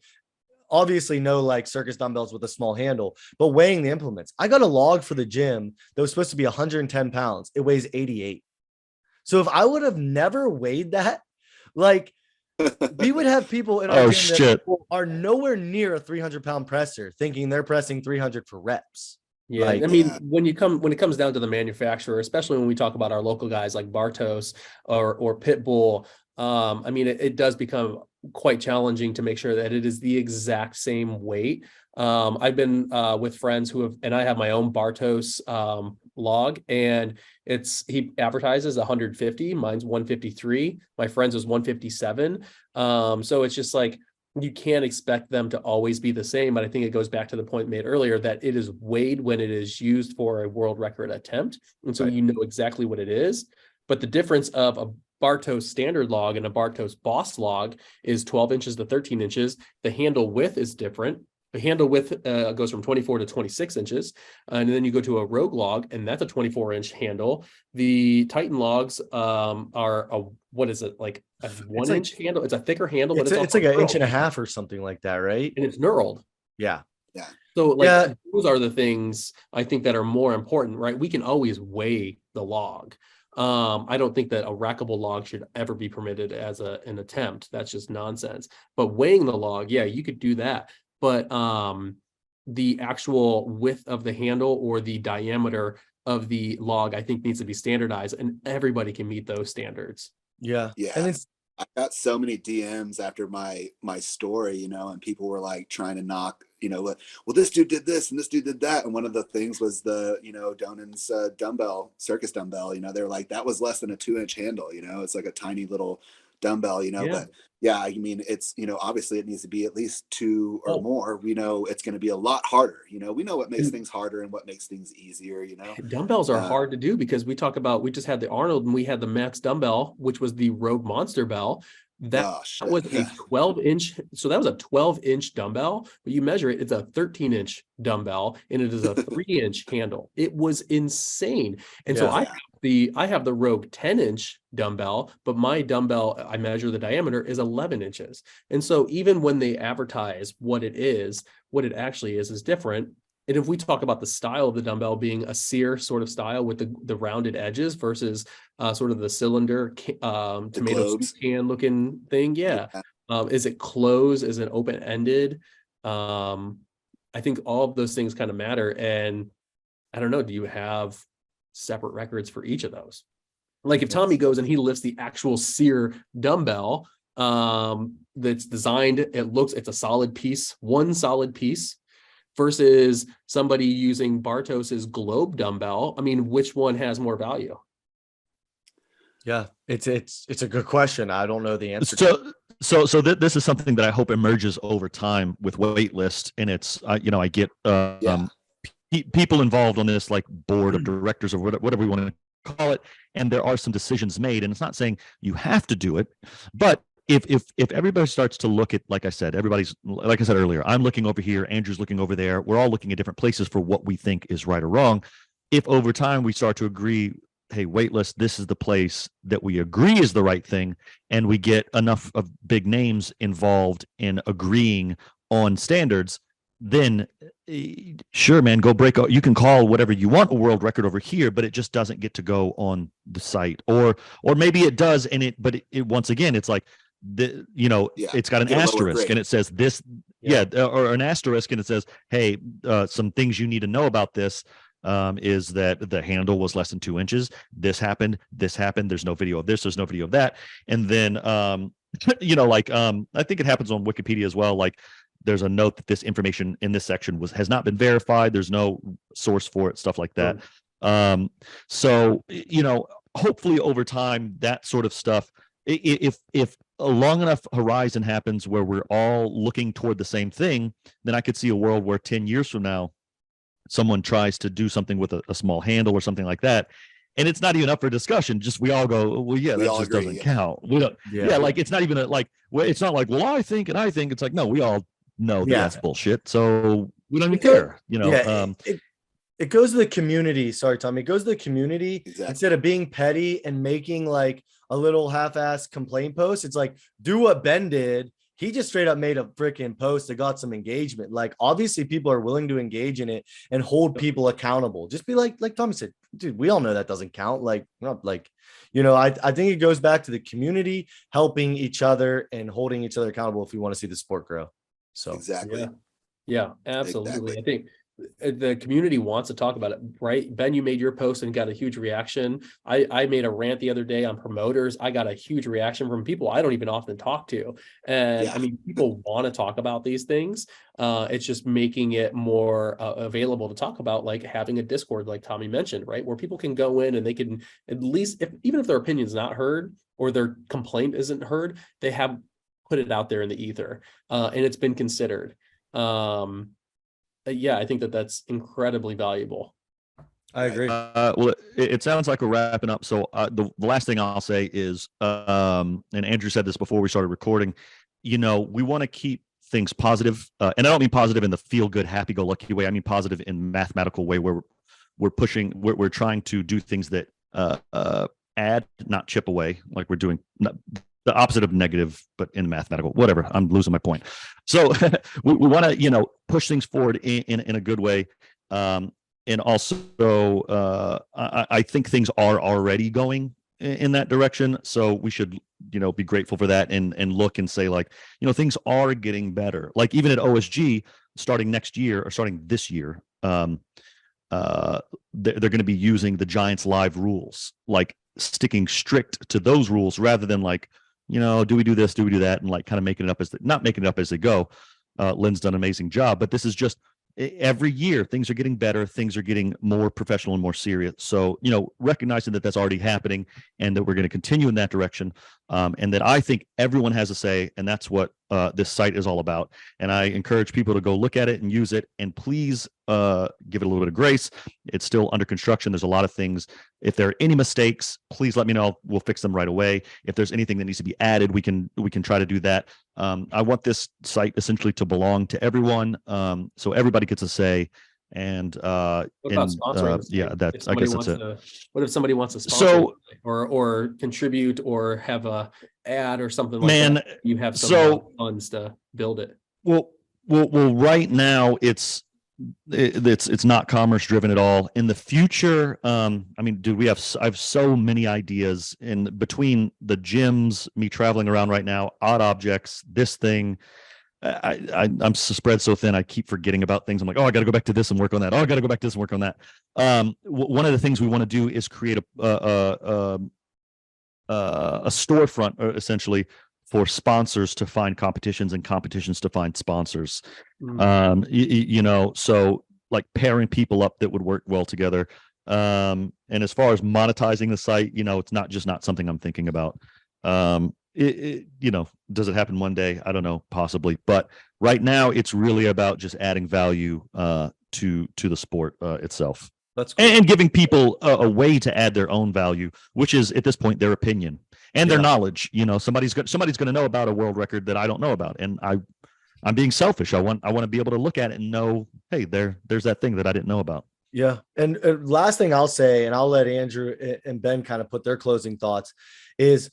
obviously no like circus dumbbells with a small handle, but weighing the implements. I got a log for the gym that was supposed to be 110 pounds. It weighs 88. So if I would have never weighed that, like, we would have people in our gym that are nowhere near a 300-pound presser thinking they're pressing 300 for reps. Yeah, like, I mean, when it comes down to the manufacturer, especially when we talk about our local guys like Bartos or Pitbull, it does become quite challenging to make sure that it is the exact same weight. I've been with friends and I have my own Bartos log, and he advertises 150. Mine's 153. My friend's is 157. So it's just like, you can't expect them to always be the same. But I think it goes back to the point made earlier that it is weighed when it is used for a world record attempt. And so you know exactly what it is. But the difference of a Bartos standard log and a Bartos boss log is 12 inches to 13 inches. The handle width is different. The handle width goes from 24 to 26 inches. And then you go to a Rogue log, and that's a 24-inch handle. The Titan logs are what is it, like a 1-inch handle? It's a thicker handle, but it's like an inch and a half or something like that, right? And it's knurled. Yeah. Yeah. So those are the things I think that are more important, right? We can always weigh the log. I don't think that a rackable log should ever be permitted as an attempt. That's just nonsense. But weighing the log, you could do that. But the actual width of the handle or the diameter of the log, I think, needs to be standardized, and everybody can meet those standards. Yeah. And I got so many DMs after my story, and people were like trying to knock, well, this dude did this and this dude did that. And one of the things was the, Donan's circus dumbbell, they were like, that was less than a 2-inch handle, it's like a tiny little dumbbell, Yeah. but yeah, I mean, it's, obviously it needs to be at least 2 or more. We know it's going to be a lot harder. We know what makes things harder and what makes things easier, Dumbbells are hard to do because we just had the Arnold and we had the Max dumbbell, which was the Rogue Monster bell. That was a 12-inch. So that was a 12-inch dumbbell, but you measure it, it's a 13-inch dumbbell and it is a 3-inch handle. It was insane. And so I have the Rogue 10-inch dumbbell, but my dumbbell, I measure the diameter is 11 inches. And so even when they advertise what it actually is different. And if we talk about the style of the dumbbell being a sear sort of style with the rounded edges versus sort of the cylinder tomato soup can looking thing. Is it closed? Is it open-ended? I think all of those things kind of matter. And I don't know, do you have separate records for each of those? Like if Tommy goes and he lifts the actual sear dumbbell that's designed, it's a solid piece, one solid piece, versus somebody using Bartos's Globe dumbbell. I mean, which one has more value? Yeah, it's a good question. I don't know the answer. So this is something that I hope emerges over time with waitlist, and it's I get people involved on this, like board of directors or whatever we want to call it, and there are some decisions made, and it's not saying you have to do it, but if everybody starts to look at, like I said earlier, I'm looking over here, Andrew's looking over there, we're all looking at different places for what we think is right or wrong. If over time we start to agree, hey, waitlist, this is the place that we agree is the right thing, and we get enough of big names involved in agreeing on standards, then sure, man, go break out. You can call whatever you want a world record over here, but it just doesn't get to go on the site, or maybe it does, but it once again, it's like it's got an asterisk and it says this, or an asterisk and it says, hey, some things you need to know about this is that the handle was less than 2 inches. This happened. There's no video of this. There's no video of that. And then, I think it happens on Wikipedia as well. Like there's a note that this information in this section has not been verified. There's no source for it, stuff like that. So, hopefully over time, that sort of stuff, if a long enough horizon happens where we're all looking toward the same thing, then I could see a world where 10 years from now, someone tries to do something with a small handle or something like that, and it's not even up for discussion. Just we all go, well, yeah, that just doesn't count. We don't, like it's not even it's not like, well, I think. It's like, no, we all know that's bullshit. So we don't even care. It goes to the community. Sorry, Tommy. It goes to the community instead of being petty and making like a little half-assed complaint post. It's like, do what Ben did. He just straight up made a freaking post that got some engagement. Like, obviously people are willing to engage in it and hold people accountable. Just be like Tommy said, dude, we all know that doesn't count. I think it goes back to the community helping each other and holding each other accountable if we want to see the sport grow. So exactly. Yeah, absolutely. I think the community wants to talk about it, right? Ben, you made your post and got a huge reaction. I made a rant the other day on promoters. I got a huge reaction from people I don't even often talk to. And I mean, people want to talk about these things. It's just making it more available to talk about, like having a Discord, like Tommy mentioned, right? Where people can go in and they can at least, even if their opinion is not heard or their complaint isn't heard, they have put it out there in the ether and it's been considered. I think that's incredibly valuable. I agree. Well, it sounds like we're wrapping up. So the last thing I'll say is, and Andrew said this before we started recording, we want to keep things positive. And I don't mean positive in the feel good, happy go lucky way. I mean positive in mathematical way where we're trying to do things that add, not chip away, like we're doing the opposite of negative, but in mathematical, whatever. I'm losing my point. So we want to, push things forward in a good way. And also, I think things are already going in that direction. So we should, be grateful for that and look and say, like, things are getting better. Like even at OSG, starting next year or starting this year, they're going to be using the Giants live rules, like sticking strict to those rules rather than like, do we do this? Do we do that? And like kind of making it up not making it up as they go. Lynn's done an amazing job, but this is just every year things are getting better, things are getting more professional and more serious. So, recognizing that that's already happening and that we're going to continue in that direction, and that I think everyone has a say, and that's what this site is all about. And I encourage people to go look at it and use it, and please give it a little bit of grace. It's still under construction. There's a lot of things. If there are any mistakes, please let me know. We'll fix them right away. If there's anything that needs to be added, we can try to do that. I want this site essentially to belong to everyone, so everybody gets a say. And What about sponsoring? yeah, that's, I guess that's it. What if somebody wants to sponsor or contribute or have a ad or something like that? You have some funds to build it. Well, right now it's not commerce driven at all. In the future, I mean, dude, I have so many ideas in between the gyms, me traveling around right now, odd objects, this thing. I'm spread so thin. I keep forgetting about things. I'm like, oh, I got to go back to this and work on that. Oh, I got to go back to this and work on that. One of the things we want to do is create a storefront, essentially, for sponsors to find competitions and competitions to find sponsors. So like pairing people up that would work well together. And as far as monetizing the site, it's not something I'm thinking about. Does it happen one day? I don't know, possibly. But right now it's really about just adding value to the sport itself. That's cool. And giving people a way to add their own value, which is at this point their opinion and their knowledge. Somebody's going to know about a world record that I don't know about, and I'm being selfish. I want to be able to look at it and know, hey, there's that thing that I didn't know about. Yeah. And last thing I'll say, and I'll let Andrew and Ben kind of put their closing thoughts, is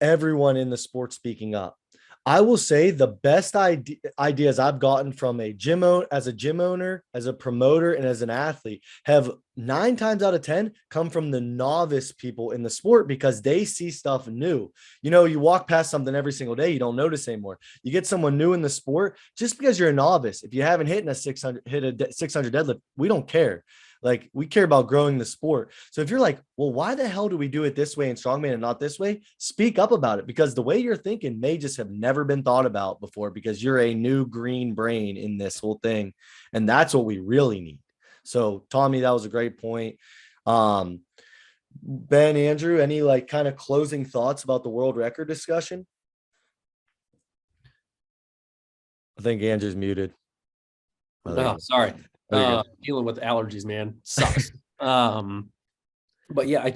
everyone in the sport speaking up. I will say the best ideas I've gotten from as a gym owner, as a promoter, and as an athlete have 9 times out of 10 come from the novice people in the sport, because they see stuff new. You walk past something every single day, you don't notice anymore. You get someone new in the sport, just because you're a novice. If you haven't hit a 600 deadlift, we don't care. Like, we care about growing the sport. So if you're like, well, why the hell do we do it this way in strongman and not this way? Speak up about it, because the way you're thinking may just have never been thought about before, because you're a new green brain in this whole thing. And that's what we really need. So Tommy, that was a great point. Ben, Andrew, any kind of closing thoughts about the world record discussion? I think Andrew's muted. Oh, sorry. Dealing with allergies, man, sucks. But yeah,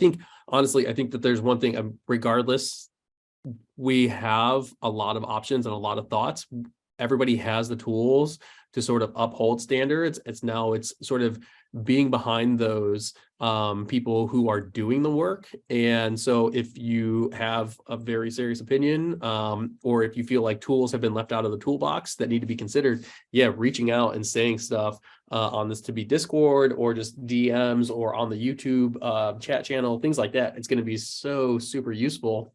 honestly, I think that there's one thing, regardless, we have a lot of options and a lot of thoughts. Everybody has the tools to sort of uphold standards. It's sort of being behind those people who are doing the work. And so if you have a very serious opinion, or if you feel like tools have been left out of the toolbox that need to be considered, reaching out and saying stuff on this, to be Discord or just DMs or on the YouTube chat channel, things like that. It's going to be so super useful,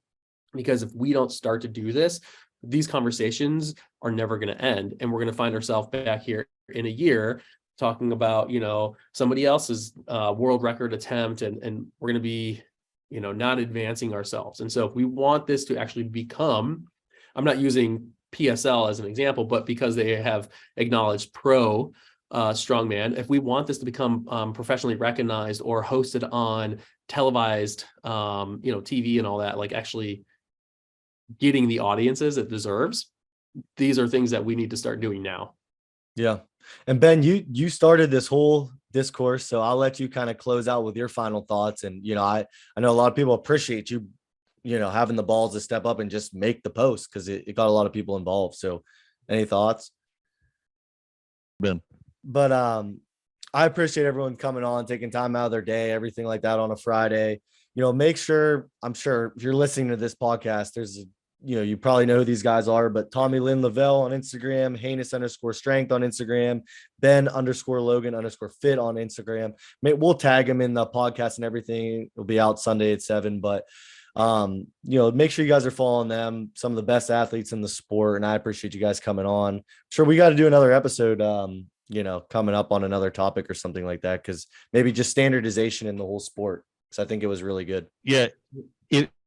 because if we don't start to do this, these conversations are never going to end. And we're going to find ourselves back here in a year talking about, somebody else's world record attempt, and we're going to be, not advancing ourselves. And so if we want this to actually become, I'm not using PSL as an example, but because they have acknowledged pro strongman, if we want this to become professionally recognized or hosted on televised, TV and all that, like actually getting the audiences it deserves, these are things that we need to start doing now. Yeah. And Ben, you started this whole discourse, so I'll let you kind of close out with your final thoughts. And, I know a lot of people appreciate you, having the balls to step up and just make the post, because it got a lot of people involved. So any thoughts? Ben. But I appreciate everyone coming on, taking time out of their day, everything like that on a Friday. Make sure, I'm sure if you're listening to this podcast, there's you probably know who these guys are, but Tommy Lynn Lovell on Instagram, Hanus_strength on Instagram, Ben_Logan_fit on Instagram. We'll tag him in the podcast and everything. It'll be out Sunday at 7, but make sure you guys are following them, some of the best athletes in the sport. And I appreciate you guys coming on. I'm sure we got to do another episode, coming up on another topic or something like that, because maybe just standardization in the whole sport. So I think it was really good. Yeah.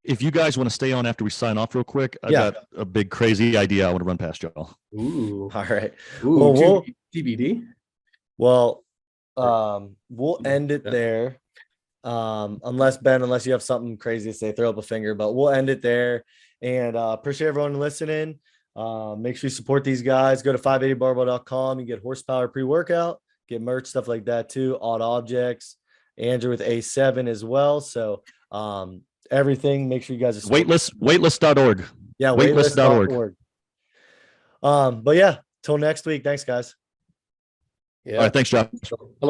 If you guys want to stay on after we sign off real quick, I've got a big crazy idea I want to run past y'all. Ooh. All right. Ooh, TBD. Well, we'll end it Yeah. there. Unless you have something crazy to say, throw up a finger, but we'll end it there. And appreciate everyone listening. Make sure you support these guys. Go to 580barbell.com. You get horsepower pre-workout, get merch, stuff like that too. Odd Objects, Andrew with A7 as well. So everything. Make sure you guys are Weightless.org. Yeah, weightless.org. But yeah, till next week. Thanks, guys. Yeah. All right, thanks, Josh.